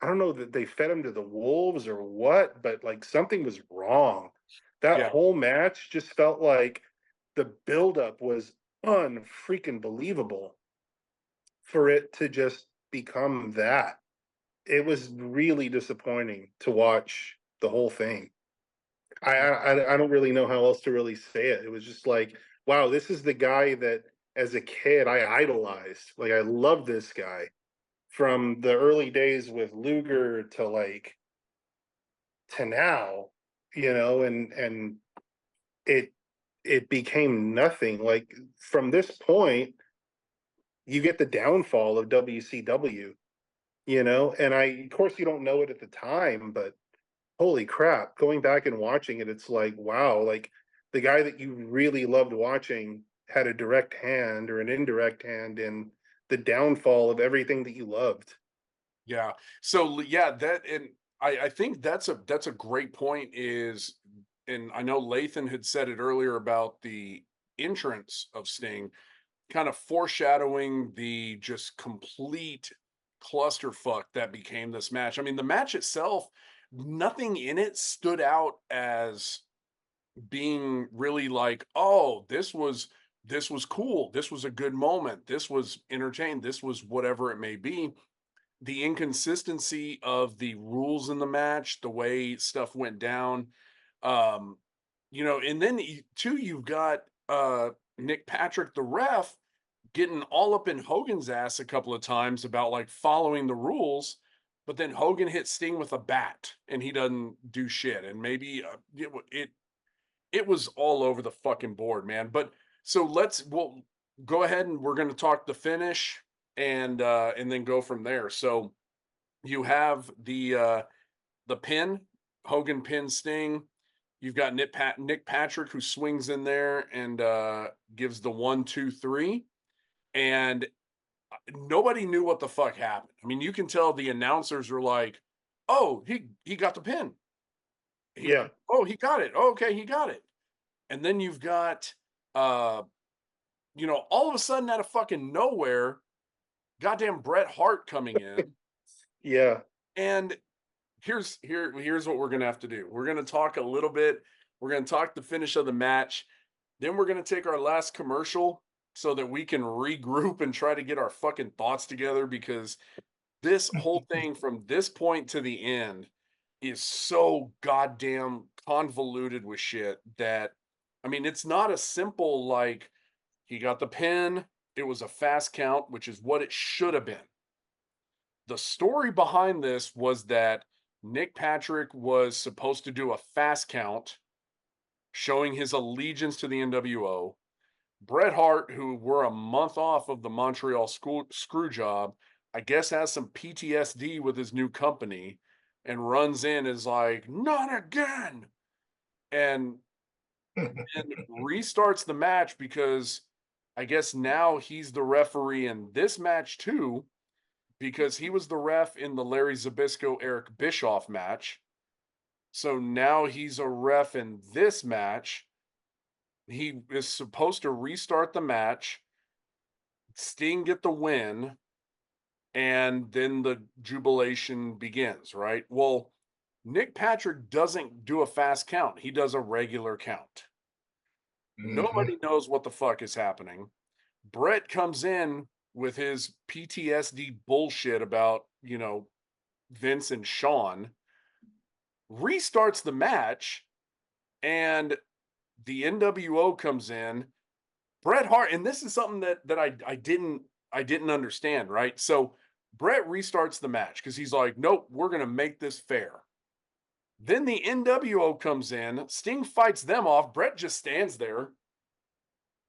I don't know that they fed him to the wolves or what, but like something was wrong. That yeah, whole match just felt like the buildup was unfreaking believable for it to just become that. It was really disappointing to watch the whole thing. I don't really know how else to really say it. It was just like, wow, this is the guy that as a kid I idolized. Like, I love this guy from the early days with Luger to like to now, and it it became nothing. Like, from this point, you get the downfall of WCW, and of course you don't know it at the time, but holy crap, going back and watching it, it's like, wow, like the guy that you really loved watching had a direct hand or an indirect hand in the downfall of everything that you loved. Yeah. So yeah, that and I think that's a great point is, and I know Lathan had said it earlier about the entrance of Sting kind of foreshadowing the just complete clusterfuck that became this match. I mean, the match itself, nothing in it stood out as being really like, oh, this was cool. This was a good moment. This was entertained. This was whatever it may be. The inconsistency of the rules in the match, the way stuff went down, um, and then too, you've got Nick Patrick, the ref, getting all up in Hogan's ass a couple of times about like following the rules, but then Hogan hits Sting with a bat and he doesn't do shit. And maybe it was all over the fucking board, man. But so we'll go ahead and we're going to talk the finish and then go from there. So you have the pin, Hogan pin Sting. You've got Nick Patrick who swings in there and gives the 1, 2, 3, and nobody knew what the fuck happened. I mean, you can tell the announcers are like, "Oh, he got the pin. Yeah. He got it. Oh, okay, he got it." And then you've got, uh, all of a sudden out of fucking nowhere, goddamn Bret Hart coming in, Yeah. and here's what we're gonna have to do. We're gonna talk a little bit. We're gonna talk the finish of the match. Then we're gonna take our last commercial so that we can regroup and try to get our fucking thoughts together because this whole thing from this point to the end is so goddamn convoluted with shit that I mean it's not a simple like he got the pin, it was a fast count, which is what it should have been. The story behind this was that Nick Patrick was supposed to do a fast count showing his allegiance to the NWO. Bret Hart, who we're a month off of the Montreal screw job, I guess has some PTSD with his new company and runs in is like, not again. And restarts the match because I guess now he's the referee in this match too, because he was the ref in the Larry Zbyszko Eric Bischoff match. So now he's a ref in this match. He is supposed to restart the match, Sting get the win, and then the jubilation begins, right? Well, Nick Patrick doesn't do a fast count. He does a regular count. Nobody knows what the fuck is happening. Bret comes in with his PTSD bullshit about, Vince and Shawn, restarts the match, and the NWO comes in. Bret Hart, and this is something that I didn't understand, right? So Bret restarts the match because he's like, nope, we're gonna make this fair. Then the NWO comes in, Sting fights them off. Bret just stands there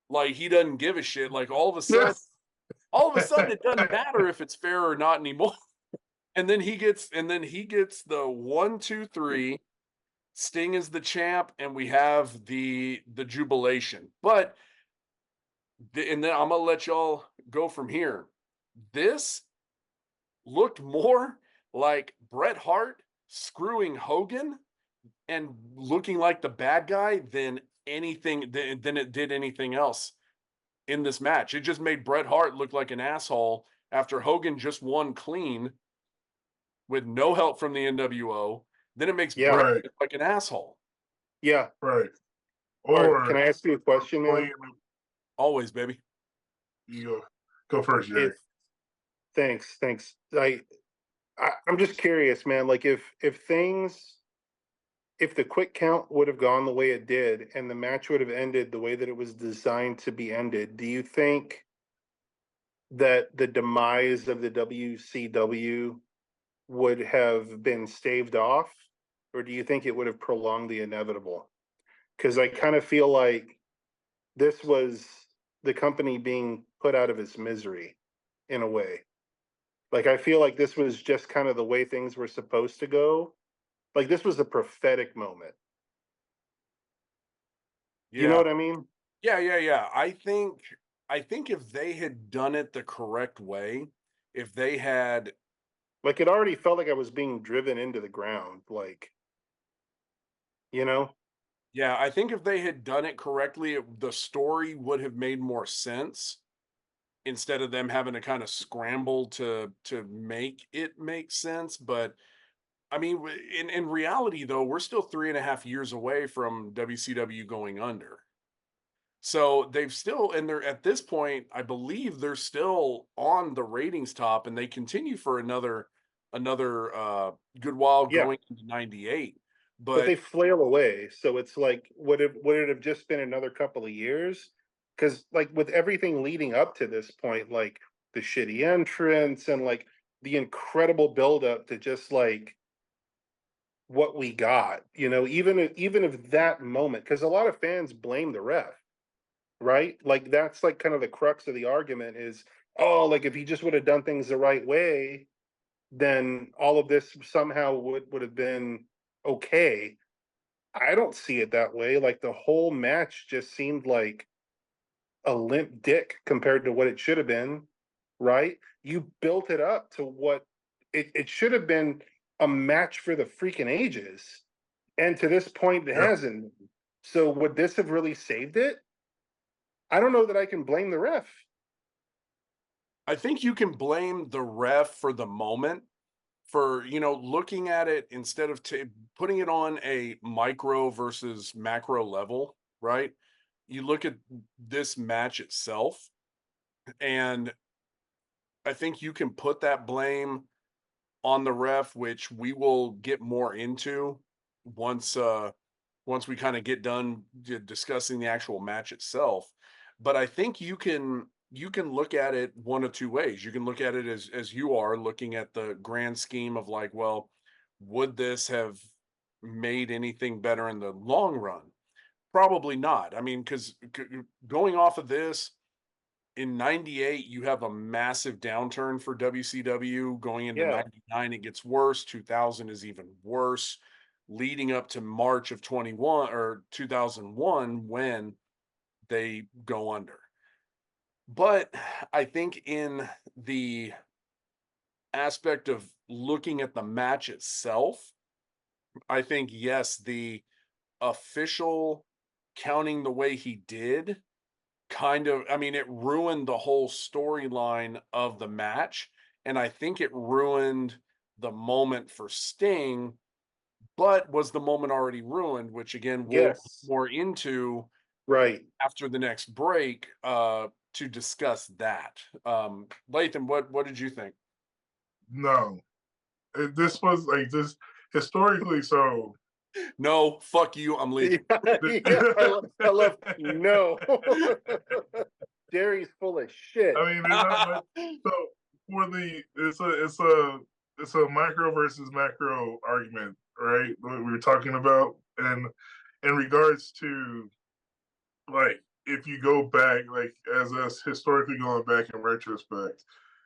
like he doesn't give a shit. Like Yes. all of a sudden, it doesn't matter if it's fair or not anymore. And then he gets the 1, 2, 3. Sting is the champ, and we have the jubilation. But and then I'm gonna let y'all go from here. This looked more like Bret Hart screwing Hogan and looking like the bad guy than it did anything else in this match. It just made Bret Hart look like an asshole after Hogan just won clean with no help from the NWO. Then it makes Yeah. Bret Right. look like an asshole. Yeah. Right. All right, Or can I ask you a question, man? Always, baby. you go first, Jerry. Thanks. I'm just curious, man. Like if the quick count would have gone the way it did and the match would have ended the way that it was designed to be ended, do you think that the demise of the WCW would have been staved off, or do you think it would have prolonged the inevitable? Because I kind of feel like this was the company being put out of its misery in a way. Like I feel like this was just kind of the way things were supposed to go. Like this was a prophetic moment. Yeah. You know what I mean? Yeah. I think I think if they had done it the correct way, if they had, Like it already felt like I was being driven into the ground. Like, you know? yeah, I think if they had done it correctly, the story would have made more sense instead of them having to kind of scramble to make it make sense. But I mean, in reality, though, we're still 3.5 years away from WCW going under. So they've still, and they're at this point, I believe they're still on the ratings top, and they continue for another good while Yeah. going into '98. But But they flail away. So it's like, would it have just been another couple of years? Because like with everything leading up to this point, like the shitty entrance and like the incredible buildup to just like what we got, even if that moment, because a lot of fans blame the ref, right? Like that's like kind of the crux of the argument is, oh, like if he just would have done things the right way, then all of this somehow would have been okay. I don't see it that way. Like the whole match just seemed like a limp dick compared to what it should have been, right? You built it up to what it should have been, a match for the freaking ages. And to this point, it Yeah. hasn't. So would this have really saved it? I don't know that I can blame the ref. I think you can blame the ref for the moment for, looking at it instead of putting it on a micro versus macro level, right? You look at this match itself, and I think you can put that blame on the ref, which we will get more into once once we kind of get done discussing the actual match itself. But I think you can look at it one of two ways. You can look at it as you are looking at the grand scheme of like, well, would this have made anything better in the long run? Probably not. I mean, because going off of this, in '98, you have a massive downturn for WCW. Going into Yeah. '99, it gets worse. 2000 is even worse, leading up to March of 21 or 2001 when they go under. But I think in the aspect of looking at the match itself, I think yes, the official counting the way he did kind of, I mean, it ruined the whole storyline of the match, and I think it ruined the moment for Sting, but was the moment already ruined, which again, we'll look Yes. more into Right. after the next break, to discuss that. Lathan, what did you think? No, this was like this historically. So No, fuck you, I'm Yeah, leaving. yeah, I love no. Jerry's full of shit. I mean, there's not much. So for the it's a micro versus macro argument, right? What we were talking about, and in regards to like if you go back, like as us historically going back in retrospect,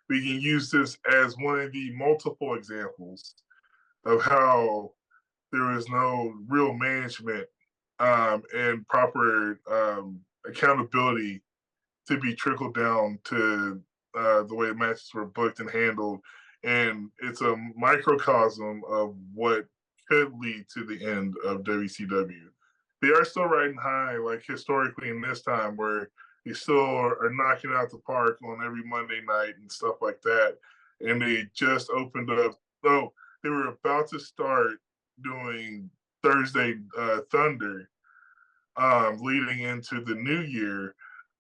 we can use this as one of the multiple examples of how there is no real management and proper accountability to be trickled down to the way matches were booked and handled. And it's a microcosm of what could lead to the end of WCW. They are still riding high, like historically in this time, where they still are knocking out the park on every Monday night and stuff like that. And they just opened up. Oh, they were about to start doing Thursday Thunder leading into the new year,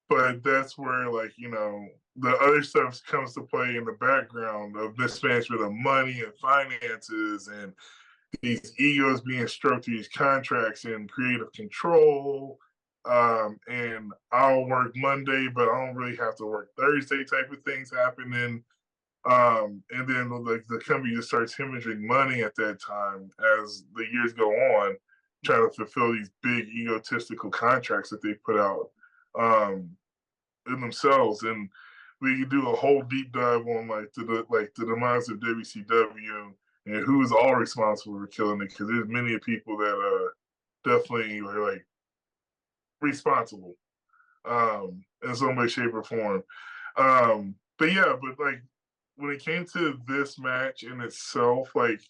but that's where like the other stuff comes to play in the background of mismanagement of money and finances and these egos being stroked through these contracts and creative control, and I'll work Monday but I don't really have to work Thursday type of things happening. And then like the company just starts hemorrhaging money at that time as the years go on, trying to fulfill these big egotistical contracts that they put out um, in themselves. And we could do a whole deep dive on the demise of WCW and who is all responsible for killing it, because there's many people that definitely are like responsible. Um, in some way, shape, or form. But yeah, but like when it came to this match in itself, like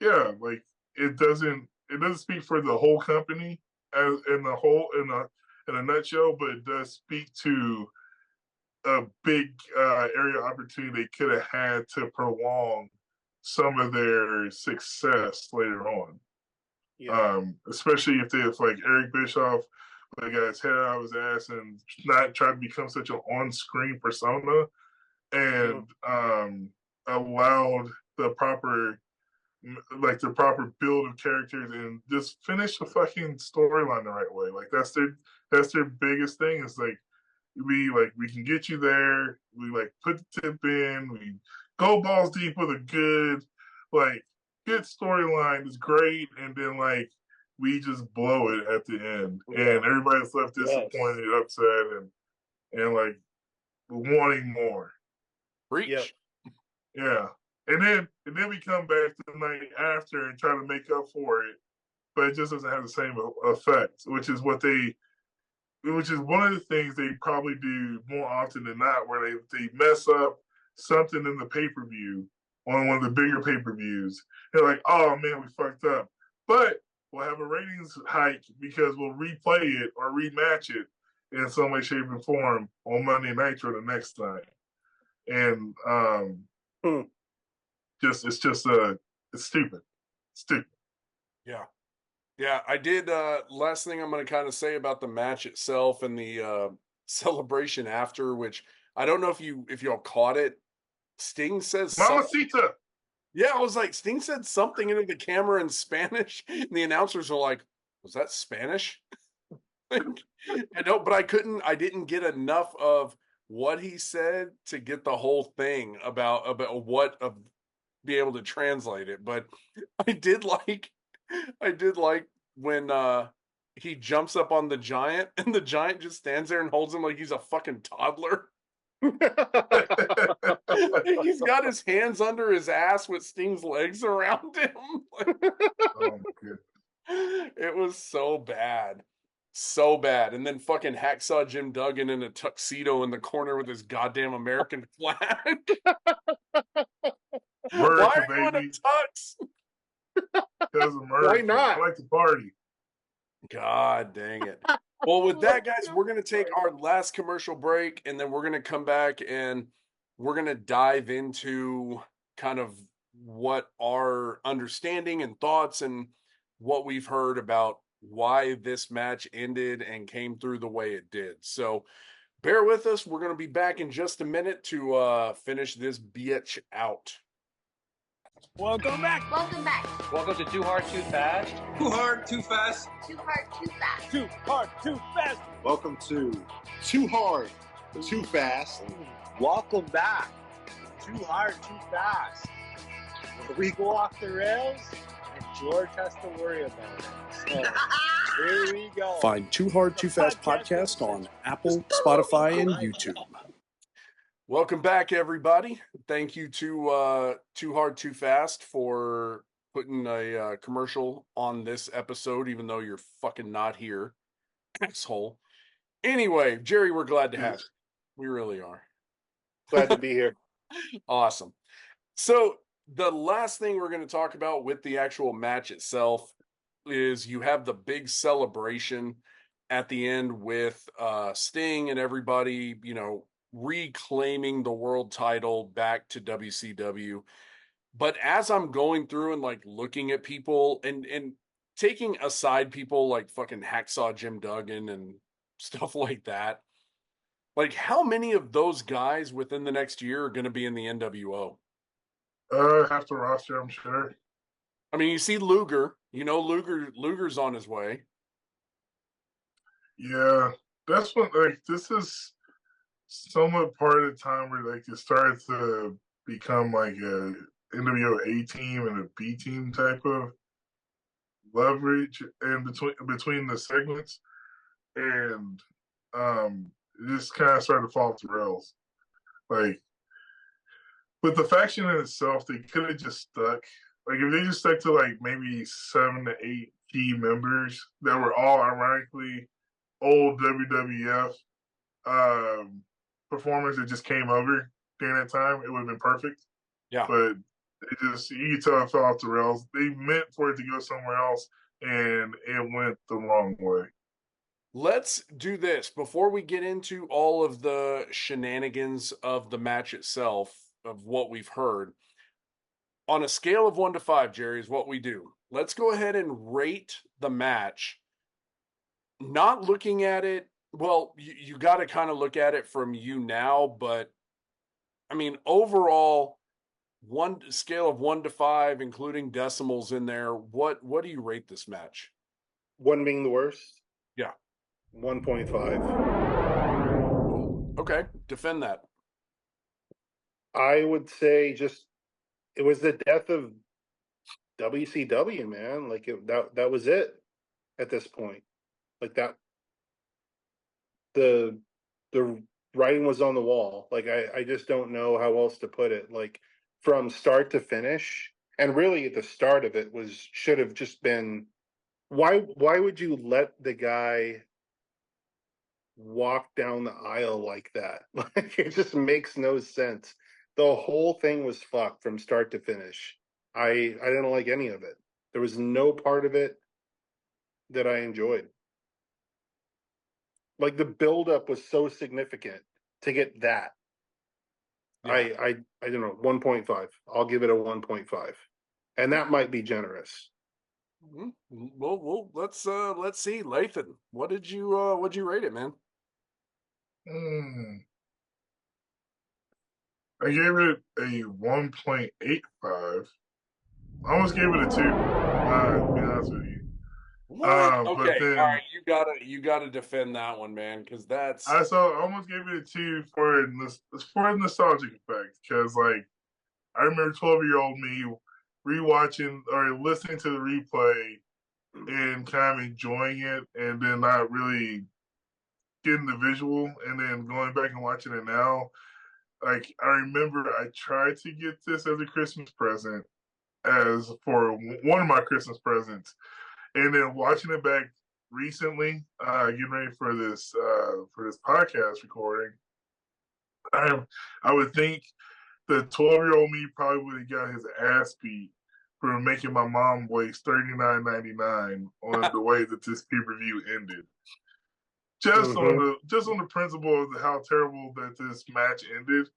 yeah, like it doesn't speak for the whole company as in the whole in a nutshell, but it does speak to a big area opportunity they could have had to prolong some of their success later on. Yeah. Especially if like Eric Bischoff like got his head out of his ass and not try to become such an on-screen persona and allowed the proper build of characters and just finish the fucking storyline the right way. Like that's their biggest thing is like we can get you there. We like put the tip in. We go balls deep with a like good storyline is great, and then like we just blow it at the end, Yeah. and everybody's left disappointed, upset, and like wanting more. Preach. Yeah, and then we come back the night after and try to make up for it, but it just doesn't have the same effect, which is one of the things they probably do more often than not, where they mess up something in the pay per view on one of the bigger pay per views. They're like, oh man, we fucked up, but we'll have a ratings hike because we'll replay it or rematch it in some way, shape, and form on Monday Nitro the next time. And it's stupid. Stupid. Yeah. Yeah, I did. Last thing I'm going to kind of say about the match itself and the celebration after, which I don't know if y'all caught it. Sting says something. Mamacita. Yeah, I was like, Sting said something into the camera in Spanish, and the announcers are like, "Was that Spanish?" I know, but I didn't get enough of what he said to get the whole thing about what be able to translate it. But I did like I did like when he jumps up on the giant and the giant just stands there and holds him like he's a fucking toddler. He's got his hands under his ass with Sting's legs around him. Oh my goodness. It was so bad. So bad. And then fucking Hacksaw Jim Duggan in a tuxedo in the corner with his goddamn American flag. Why America, are you in a baby. tux? Because America. Why not? I like to party. God dang it. Well, with that, guys, we're going to take our last commercial break, and then we're going to come back and we're going to dive into kind of what our understanding and thoughts and what we've heard about why this match ended and came through the way it did. So bear with us. We're going to be back in just a minute to finish this bitch out. Welcome back. Welcome back. Welcome to Too Hard, Too Fast. Too hard, too fast. Too hard, too fast. Too hard, too fast. Welcome to Too Hard, Too Fast. Welcome back. Too hard, too fast. Where we go off the rails and George has to worry about it. So here we go. Find Too Hard, Too Fast podcast on Apple, Spotify, and YouTube. Welcome back, everybody. Thank you to Too Hard, Too Fast for putting a commercial on this episode, even though you're fucking not here, asshole. Anyway, Jerry, we're glad to have you. We really are. Glad to be here. Awesome. So the last thing we're going to talk about with the actual match itself is you have the big celebration at the end with Sting and everybody, reclaiming the world title back to WCW. But as I'm going through and like looking at people and taking aside people like fucking Hacksaw Jim Duggan and stuff like that, like how many of those guys within the next year are going to be in the NWO? Half the roster, I'm sure. I mean, you see Luger, Luger's on his way. Yeah, that's what this is somewhat part of the time where like it started to become like a NWO A team and a B team type of leverage and between the segments, and it just kind of started to fall off the rails. Like with the faction in itself, they could have just stuck. Like if they just stuck to like maybe 7 to 8 key members that were all ironically old WWF performers that just came over during that time, it would have been perfect. Yeah. But it just, you could tell it fell off the rails. They meant for it to go somewhere else, and it went the wrong way. Let's do this before we get into all of the shenanigans of the match itself, of what we've heard. On a scale of 1 to 5, Jerry, is what we do. Let's go ahead and rate the match. Not looking at it, well, you got to kind of look at it from you now, but I mean, overall, one scale of 1 to 5, including decimals in there. What do you rate this match? 1 being the worst. Yeah. 1.5. Okay, defend that. I would say just it was the death of WCW, man. Like that was it at this point. Like that, the writing was on the wall. Like I just don't know how else to put it. Like from start to finish, and really at the start of it should have just been why would you let the guy walk down the aisle like that? Like it just makes no sense. The whole thing was fucked from start to finish. I didn't like any of it. There was no part of it that I enjoyed. Like the buildup was so significant to get that. Yeah. I don't know, 1.5. I'll give it a 1.5. And that might be generous. Well, let's see, Lathan. What'd you rate it, man? I gave it a 1.85. I almost gave it a 2. To be honest with you. What? But Okay, then all right, you gotta defend that one, man, because that's I almost gave it a 2 for a nostalgic effect, because like I remember 12-year-old me rewatching or listening to the replay and kind of enjoying it, and then not really getting the visual, and then going back and watching it now. Like I remember, I tried to get this as a Christmas present, as for one of my Christmas presents, and then watching it back recently, getting ready for this podcast recording, I would think the 12-year-old me probably would have got his ass beat for making my mom waste $39.99 on the way that this pay-per-view ended. Just on the principle of how terrible that this match ended.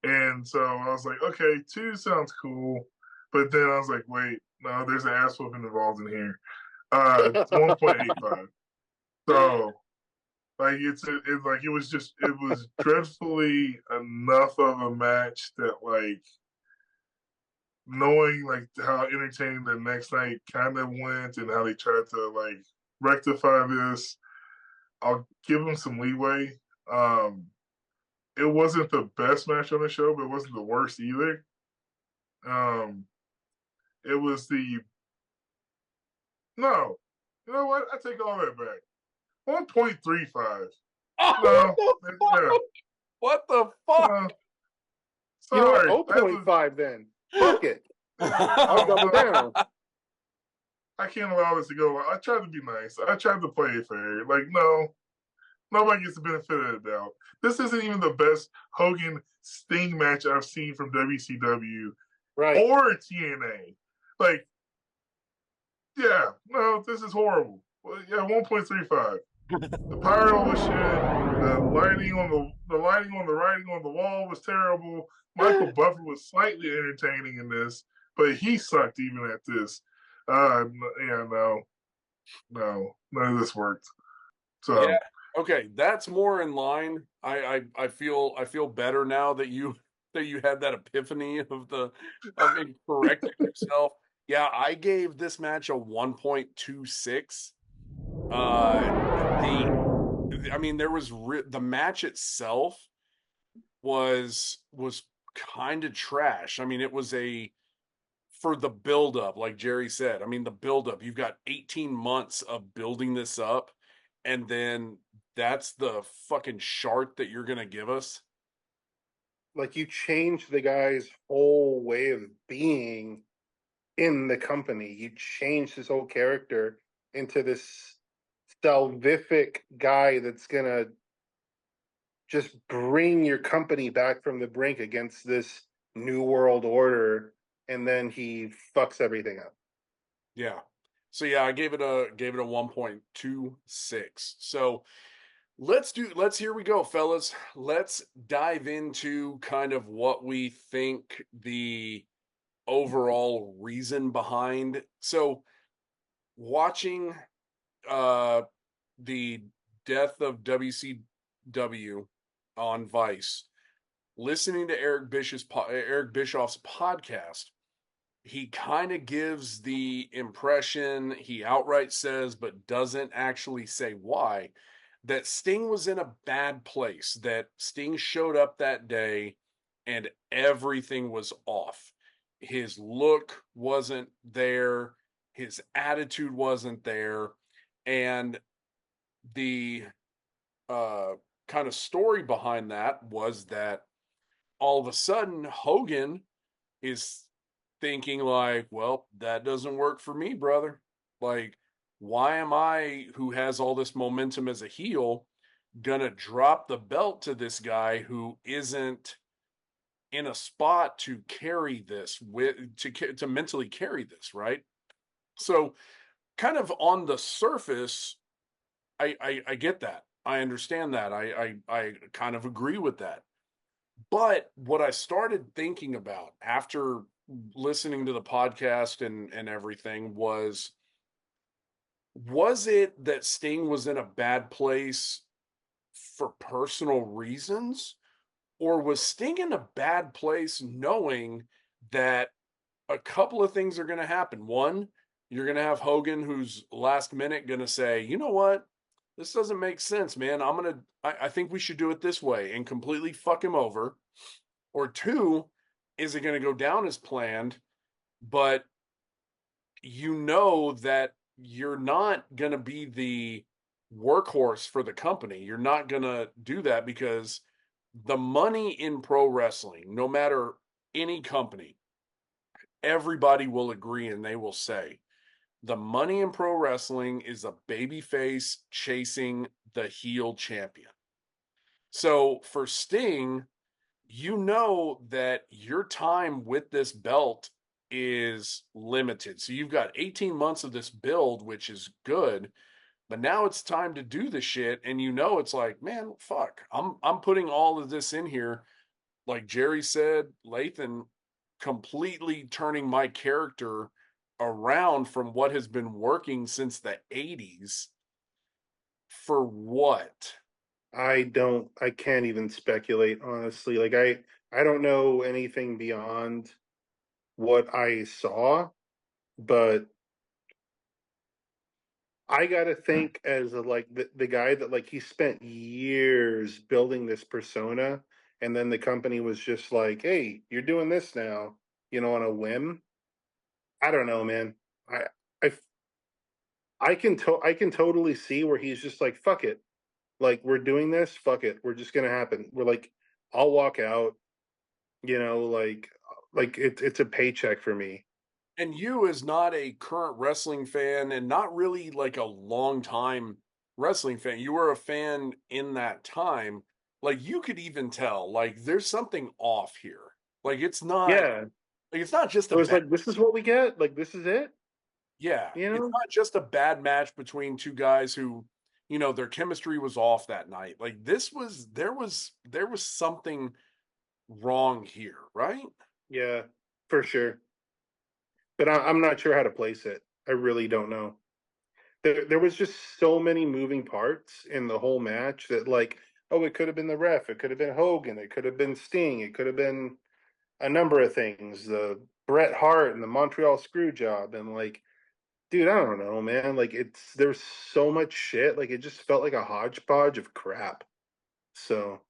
And so I was like, okay, 2 sounds cool. But then I was like, wait, no, there's an ass whooping involved in here. 1.85. So like it was dreadfully enough of a match that like knowing like how entertaining the next night kind of went and how they tried to like rectify this, I'll give them some leeway. It wasn't the best match on the show, but it wasn't the worst either. It was the no, you know what? I take all that back. 1.35. No, yeah. What the fuck? You know what? Sorry. 0.5 then. Fuck it. I'll double down. I can't allow this to go. I tried to be nice. I tried to play it fair. Like, no, nobody gets the benefit of the doubt. This isn't even the best Hogan Sting match I've seen from WCW or TNA. Like, yeah, no, this is horrible. Well, yeah, 1.35. The pyro was shit. The lighting on the writing on the wall was terrible. Michael Buffer was slightly entertaining in this, but he sucked even at this. No, none of this worked. So yeah, okay, that's more in line. I feel better now that you had that epiphany of correcting yourself. Yeah, I gave this match a 1.26. I mean, there was the match itself was kind of trash. I mean, it was for the buildup, like Jerry said. I mean, the buildup. You've got 18 months of building this up, and then that's the fucking shart that you're gonna give us. Like you changed the guy's whole way of being in the company. You changed his whole character into this salvific guy that's gonna just bring your company back from the brink against this new world order, and then he fucks everything up. Yeah. So yeah, I gave it a 1.26. So here we go, fellas. Let's dive into kind of what we think the overall reason behind. So watching the death of WCW on Vice, listening to Eric Bischoff's podcast, he kind of gives the impression, he outright says, but doesn't actually say why, that Sting was in a bad place, that Sting showed up that day and everything was off. His look wasn't there, his attitude wasn't there, and the uh, kind of story behind that was that all of a sudden Hogan is thinking like, well, that doesn't work for me, brother. Like, why am I, who has all this momentum as a heel, gonna drop the belt to this guy who isn't in a spot to carry this to mentally carry this, right? So, kind of on the surface, I get that. I understand that. I kind of agree with that. But what I started thinking about after listening to the podcast and everything was it that Sting was in a bad place for personal reasons, or was Sting in a bad place knowing that a couple of things are going to happen? One, you're going to have Hogan, who's last minute going to say, you know what, this doesn't make sense, man. I think we should do it this way, and completely fuck him over. Or two, is it going to go down as planned, but you know that you're not going to be the workhorse for the company. You're not going to do that, because the money in pro wrestling, no matter any company, everybody will agree and they will say the money in pro wrestling is a babyface chasing the heel champion. So for Sting, you know that your time with this belt is limited. So you've got 18 months of this build, which is good, but now it's time to do the shit. And you know, it's like, man, fuck, I'm putting all of this in here. Like Jerry said, Lathan, completely turning my character around from what has been working since the 80s for what? I can't even speculate, honestly. Like I don't know anything beyond what I saw, but I gotta think as a, like the guy that like he spent years building this persona, and then the company was just like, "Hey, you're doing this now," on a whim. I don't know, man. I I I can totally see where he's just like, "Fuck it, like we're doing this. Fuck it, we're just gonna happen." We're like, I'll walk out, like it's a paycheck for me. And you, as not a current wrestling fan and not really like a long time wrestling fan, you were a fan in that time. Like you could even tell, like there's something off here. Like Yeah, it's not just it a was bad, like, this is what we get. Like this is it. yeah, You it's know? not just a bad match between two guys who, their chemistry was off that night. Like there was something wrong here, right? Yeah, for sure. But I'm not sure how to place it. I really don't know. There was just so many moving parts in the whole match that, like, oh, it could have been the ref, it could have been Hogan, it could have been Sting, it could have been a number of things. The Bret Hart and the Montreal screw job, and like, dude, I don't know, man. Like, there's so much shit. Like, it just felt like a hodgepodge of crap. So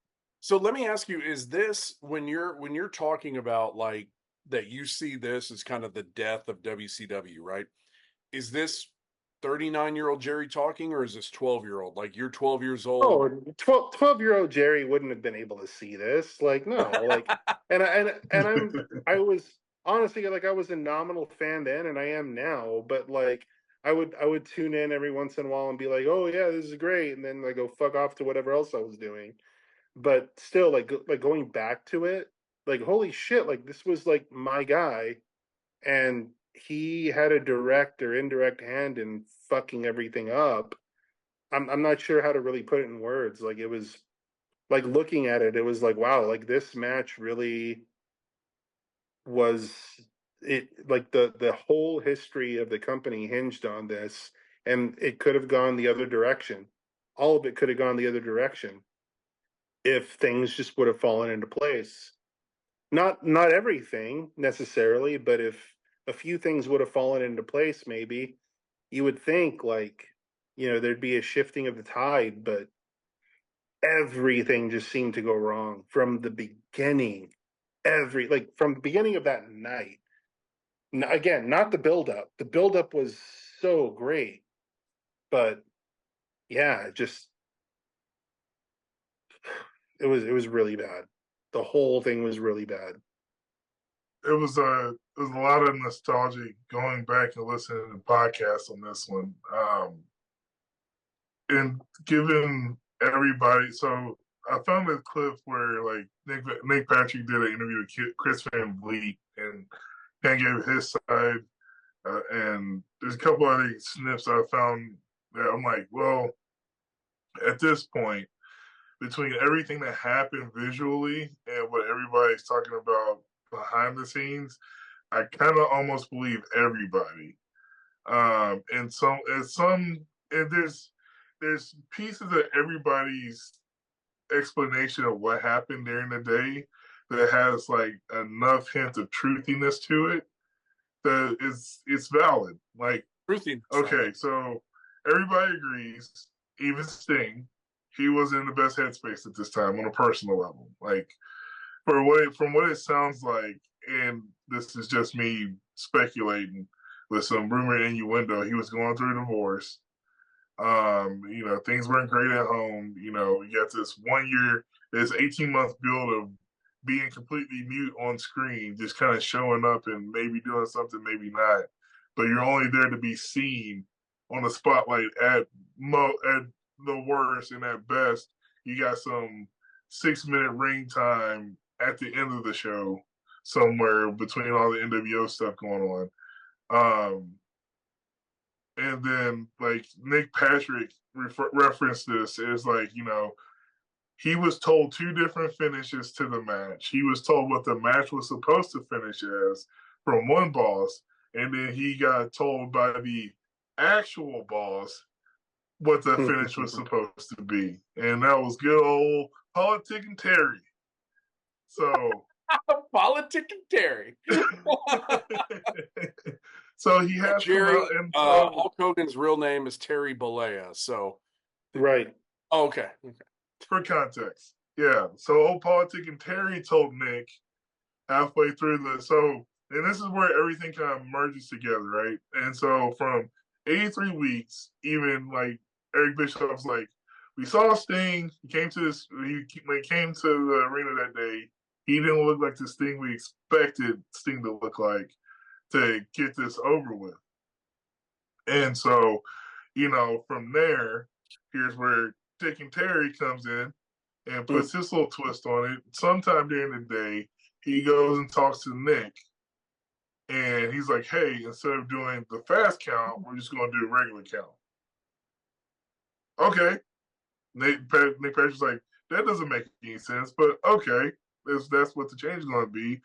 So let me ask you, is this when you're talking about like that you see this as kind of the death of WCW, right? Is this 39-year-old Jerry talking, or is this 12-year-old? Like you're 12 years old. oh, 12-year-old Jerry wouldn't have been able to see this. Like, no, like, I was honestly, like, I was a nominal fan then, and I am now. But like, I would tune in every once in a while and be like, oh yeah, this is great, and then like go fuck off to whatever else I was doing. but still, like going back to it, like holy shit, like this was like my guy, and he had a direct or indirect hand in fucking everything up. I'm not sure how to really put it in words. Like it was like looking at it, it was like wow, like this match really was it like the whole history of the company hinged on this, and it could have gone the other direction. All of it could have gone the other direction if things just would have fallen into place. Not everything necessarily, but if a few things would have fallen into place, maybe you would think like, there'd be a shifting of the tide, but everything just seemed to go wrong from the beginning. From the beginning of that night. Again, not the buildup. The buildup was so great, but yeah, it was really bad. The whole thing was really bad. It was a lot of nostalgic going back and listening to the podcast on this one, and giving everybody. So I found a clip where like Nick Patrick did an interview with Chris Van Vliet and kind of gave his side, and there's a couple other snips I found that I'm like, well, at this point, between everything that happened visually and what everybody's talking about behind the scenes, I kind of almost believe everybody. And there's pieces of everybody's explanation of what happened during the day that has like enough hint of truthiness to it that it's valid. Like, okay, so everybody agrees, even Sting, he was in the best headspace at this time on a personal level. Like, from what it sounds like, and this is just me speculating with some rumor and innuendo, he was going through a divorce. Things weren't great at home. You got this 1 year, this 18-month build of being completely mute on screen, just kind of showing up and maybe doing something, maybe not. But you're only there to be seen on the spotlight at the worst, and at best, you got some 6-minute ring time at the end of the show somewhere between all the NWO stuff going on. And then, like, Nick Patrick referenced this as, like, he was told 2 different finishes to the match. He was told what the match was supposed to finish as from one boss, and then he got told by the actual boss what the finish was supposed to be. And that was good old politicking Terry. So politicking Terry. So he has Jerry, come out and Hulk Hogan's real name is Terry Bollea. So right. Oh, okay. For context, yeah. So old politicking Terry told Nick halfway through and this is where everything kind of merges together, right? And so from 83 weeks, even like Eric Bischoff's like, we saw Sting. He came to when he came to the arena that day, he didn't look like the Sting we expected Sting to look like to get this over with. And so, from there, here's where Dick and Terry comes in and puts his little twist on it. Sometime during the day, he goes and talks to Nick. And he's like, hey, instead of doing the fast count, we're just going to do a regular count. Okay. Nick Patrick's like, that doesn't make any sense, but okay. That's what the change is going to be.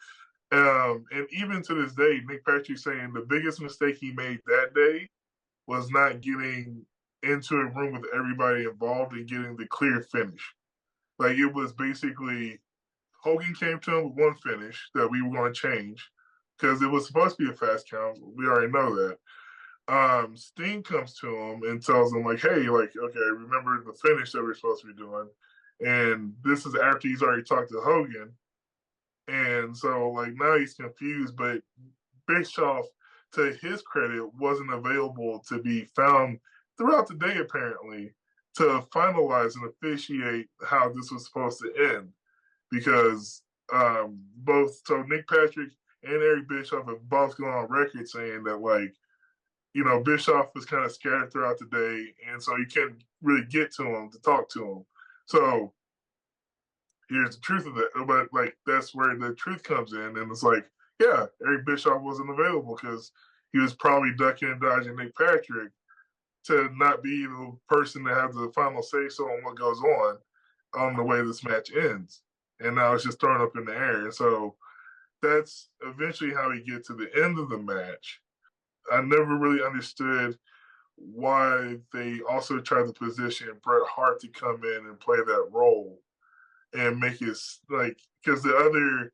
And even to this day, Nick Patrick's saying the biggest mistake he made that day was not getting into a room with everybody involved and getting the clear finish. Like, it was basically Hogan came to him with one finish that we were going to change because it was supposed to be a fast count. We already know that. Sting comes to him and tells him, like, hey, like, okay, remember the finish that we're supposed to be doing. And this is after he's already talked to Hogan. And so, like, now he's confused, but Bischoff, to his credit, wasn't available to be found throughout the day, apparently, to finalize and officiate how this was supposed to end. Because Nick Patrick and Eric Bischoff have both gone on record saying that, like, Bischoff was kind of scattered throughout the day, and so you couldn't really get to him to talk to him. So here's the truth of that. But like that's where the truth comes in, and it's like, yeah, Eric Bischoff wasn't available because he was probably ducking and dodging Nick Patrick to not be the person to have the final say so on what goes on the way this match ends. And now it's just thrown up in the air. And so that's eventually how we get to the end of the match. I never really understood why they also tried to position Bret Hart to come in and play that role and make it like, because the other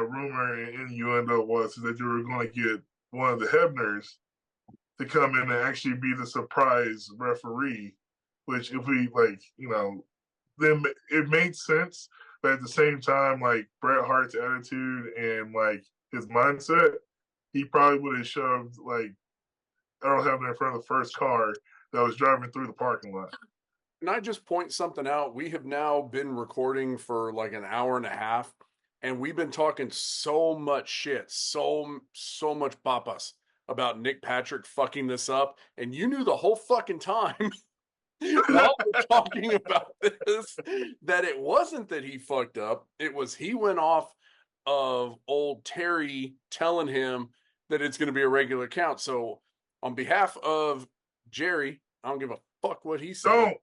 rumor and innuendo was that you were going to get one of the Hebners to come in and actually be the surprise referee, which if we like, then it made sense. But at the same time, like Bret Hart's attitude and like his mindset, he probably would have shoved like Earl Hebner in front of the first car that was driving through the parking lot. Can I just point something out? We have now been recording for like an hour and a half, and we've been talking so much shit, so much papas about Nick Patrick fucking this up, and you knew the whole fucking time while we're talking about this that it wasn't that he fucked up. It was he went off of old Terry telling him that it's going to be a regular count. So on behalf of Jerry, I don't give a fuck what he said. Don't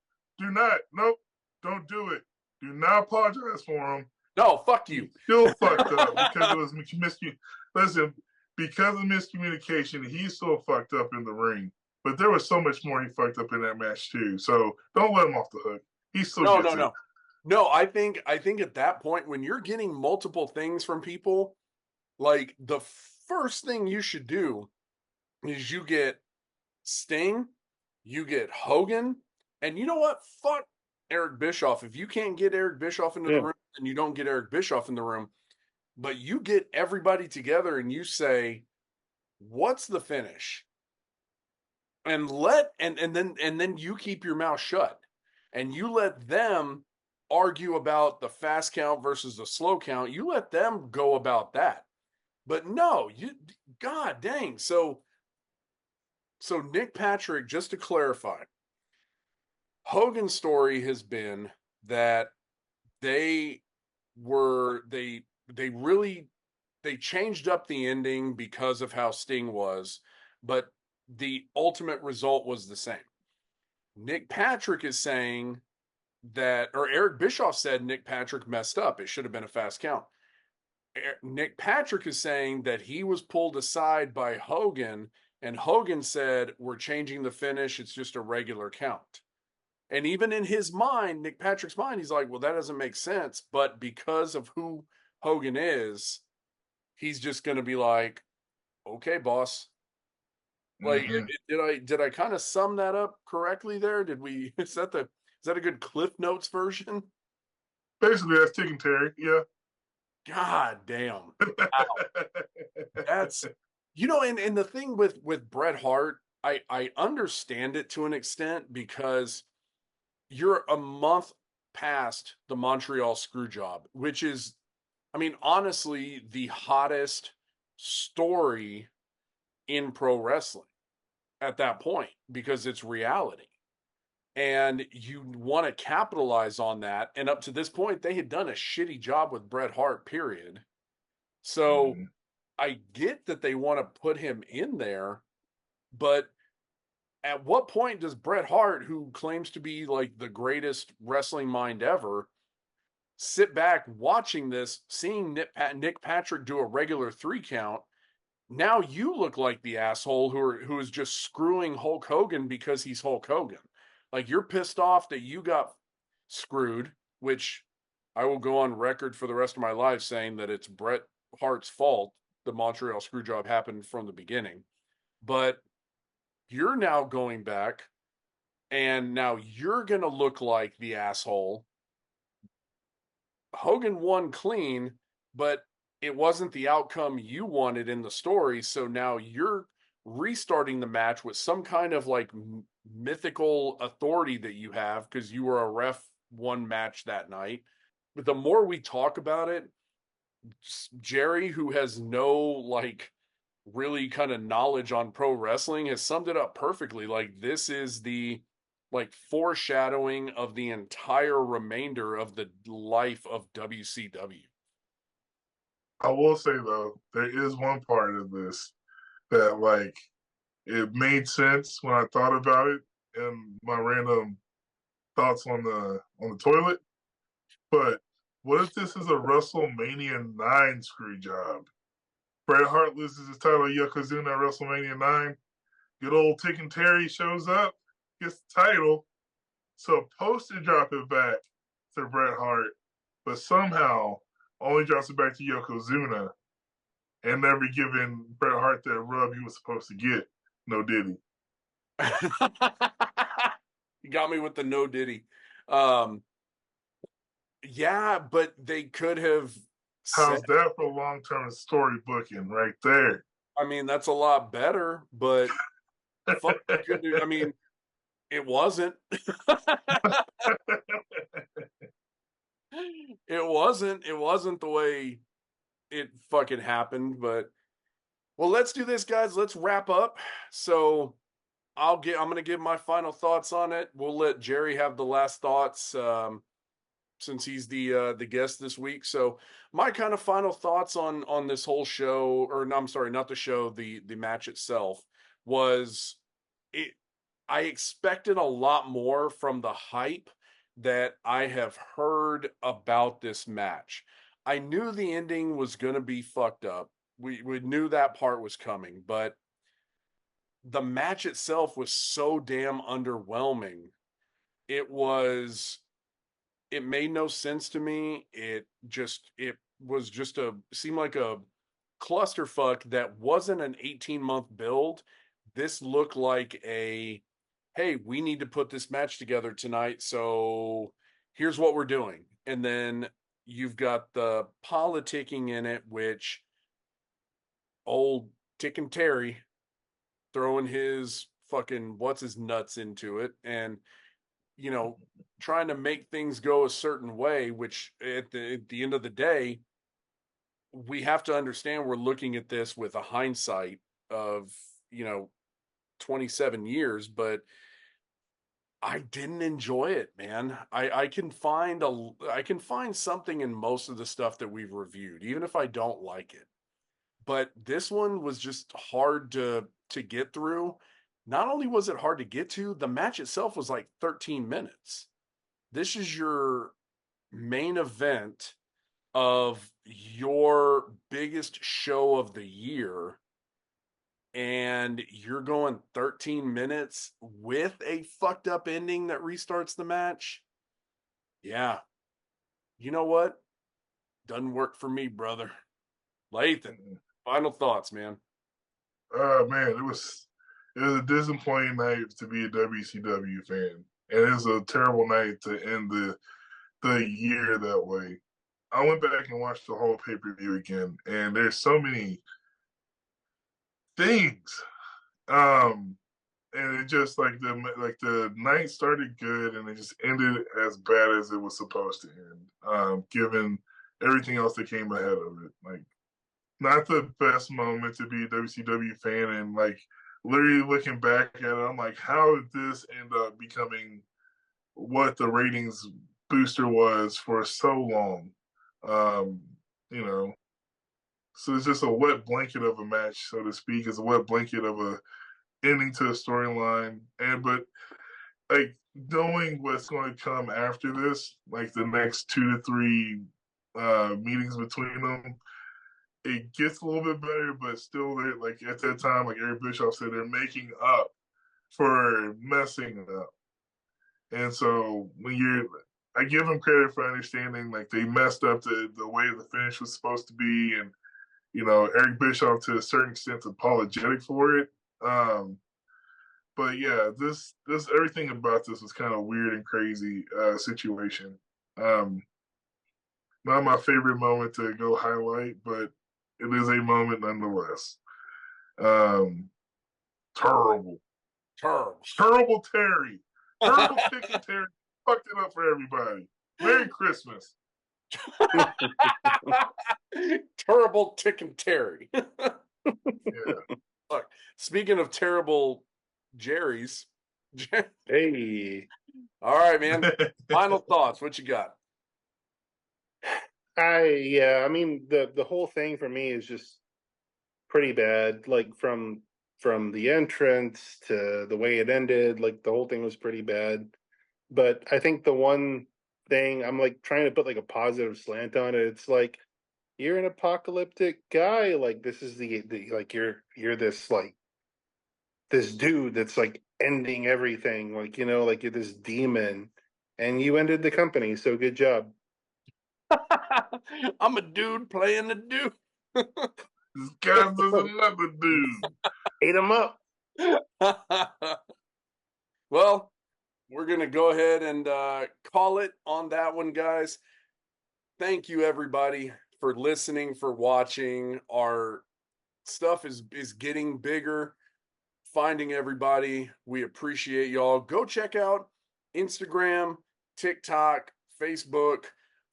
do it. Do not apologize for him. No, fuck you. He still fucked up because it was Listen, because of miscommunication, he's still fucked up in the ring. But there was so much more he fucked up in that match too. So don't let him off the hook. He still gets it. No, I think at that point when you're getting multiple things from people, like the first thing you should do is you get Sting, you get Hogan, and you know what? Fuck Eric Bischoff. If you can't get Eric Bischoff into the room, then you don't get Eric Bischoff in the room. But you get everybody together and you say, what's the finish? And then you keep your mouth shut. And you let them argue about the fast count versus the slow count. You let them go about that. But no, god dang. So Nick Patrick, just to clarify, Hogan's story has been that they changed up the ending because of how Sting was, but the ultimate result was the same. Nick Patrick is saying that, or Eric Bischoff said Nick Patrick messed up. It should have been a fast count. Nick Patrick is saying that he was pulled aside by Hogan, and Hogan said, we're changing the finish. It's just a regular count. And even in his mind, Nick Patrick's mind, he's like, well, that doesn't make sense. But because of who Hogan is, he's just going to be like, okay, boss. Like, did I kind of sum that up correctly there? Is that a good Cliff Notes version? Basically, that's Tick and Terry. Yeah. God damn. Wow. That's, and the thing with Bret Hart, I understand it to an extent because you're a month past the Montreal Screwjob, which is, I mean, honestly, the hottest story in pro wrestling at that point because it's reality. And you want to capitalize on that. And up to this point, they had done a shitty job with Bret Hart, period. So I get that they want to put him in there, but at what point does Bret Hart, who claims to be like the greatest wrestling mind ever, sit back watching this, seeing Nick Patrick do a regular 3 count? Now you look like the asshole who is just screwing Hulk Hogan because he's Hulk Hogan. Like, you're pissed off that you got screwed, which I will go on record for the rest of my life saying that it's Bret Hart's fault. The Montreal Screwjob happened from the beginning. But you're now going back, and now you're going to look like the asshole. Hogan won clean, but it wasn't the outcome you wanted in the story. So now you're restarting the match with some kind of like mythical authority that you have because you were a ref one match that night. But the more we talk about it, Jerry, who has no like really kind of knowledge on pro wrestling, has summed it up perfectly. Like, this is the like foreshadowing of the entire remainder of the life of WCW. I will say though, there is one part of this that like it made sense when I thought about it and my random thoughts on the toilet. But what if this is a WrestleMania 9 screw job? Bret Hart loses his title to Yokozuna at WrestleMania 9. Good old Tick and Terry shows up, gets the title, supposed to drop it back to Bret Hart, but somehow only drops it back to Yokozuna and never giving Bret Hart that rub he was supposed to get. No diddy. You got me with the no diddy. Yeah, but they could have said, How's that for long-term story booking right there? I mean, that's a lot better, but fuck, I mean, it wasn't. It wasn't the way it fucking happened, but well, let's do this, guys. Let's wrap up. So I'm gonna give my final thoughts on it. We'll let Jerry have the last thoughts. Since he's the guest this week. So my kind of final thoughts on this whole show, or no, I'm sorry, not the show, the match itself, was it I expected a lot more from the hype that I have heard about this match. I knew the ending was gonna be fucked up. We knew that part was coming, but the match itself was so damn underwhelming. It was it made no sense to me. It was just seemed like a clusterfuck that wasn't an 18-month build. This looked like a, hey, we need to put this match together tonight, so here's what we're doing. And then you've got the politicking in it, which old Tick and Terry throwing his fucking what's his nuts into it, and trying to make things go a certain way, which at the end of the day, we have to understand we're looking at this with a hindsight of, you know, 27 years, but I didn't enjoy it, man. I can find something in most of the stuff that we've reviewed, even if I don't like it. But this one was just hard to get through. Not only was it hard to get to, the match itself was like 13 minutes. This is your main event of your biggest show of the year, and you're going 13 minutes with a fucked up ending that restarts the match. Yeah. You know what? Doesn't work for me, brother. Lathan, final thoughts, man. Man, it was a disappointing night to be a WCW fan, and it was a terrible night to end the year that way. I went back and watched the whole pay per view again, and there's so many things. And it just like the night started good, and it just ended as bad as it was supposed to end. Given everything else that came ahead of it, like not the best moment to be a WCW fan, and like literally looking back at it, I'm like, how did this end up becoming what the ratings booster was for so long? Um, you know, so it's just a wet blanket of a match, so to speak. It's a wet blanket of a ending to a storyline, and but like knowing what's going to come after this, like the next 2 to 3 meetings between them, it gets a little bit better, but still, they're like at that time, like Eric Bischoff said, they're making up for messing up. And so I give them credit for understanding, like they messed up the way the finish was supposed to be, and Eric Bischoff to a certain extent apologetic for it. But yeah, this everything about this was kind of weird and crazy situation. Um, Not my favorite moment to go highlight, but it is a moment nonetheless. Um, Terrible, terrible Terry, terrible Tick and Terry fucked it up for everybody. Merry Christmas. Terrible Tick and Terry. Yeah. Look, speaking of terrible Jerry's, Hey, All right, man. Final thoughts. What you got? I mean the whole thing for me is just pretty bad. Like from the entrance to the way it ended, like the whole thing was pretty bad. But I think the one thing I'm like trying to put like a positive slant on it. It's like you're an apocalyptic guy. Like this is the like you're this like this dude that's like ending everything. Like like you're this demon, and you ended the company. So good job. I'm a dude playing a dude. This guy's just another dude. Ate him up. Well, we're going to go ahead and call it on that one, guys. Thank you, everybody, for listening, for watching. Our stuff is getting bigger. Finding everybody. We appreciate y'all. Go check out Instagram, TikTok, Facebook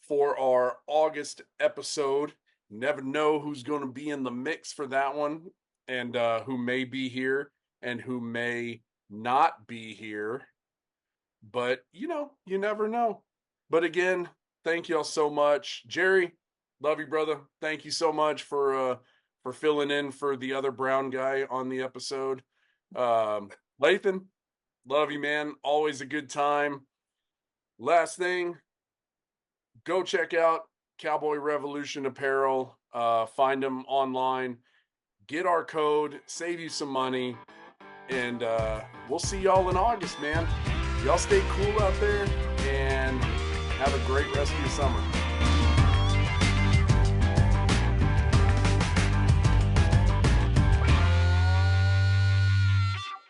for our August episode. Never know who's going to be in the mix for that one, and who may be here and who may not be here. But you never know. But again, thank y'all so much. Jerry, love you, brother. Thank you so much for filling in for the other brown guy on the episode. Lathan, love you, man. Always a good time. Last thing, go check out Cowboy Revolution Apparel. Find them online. Get our code. Save you some money. And we'll see y'all in August, man. Y'all stay cool out there and have a great rest of your summer.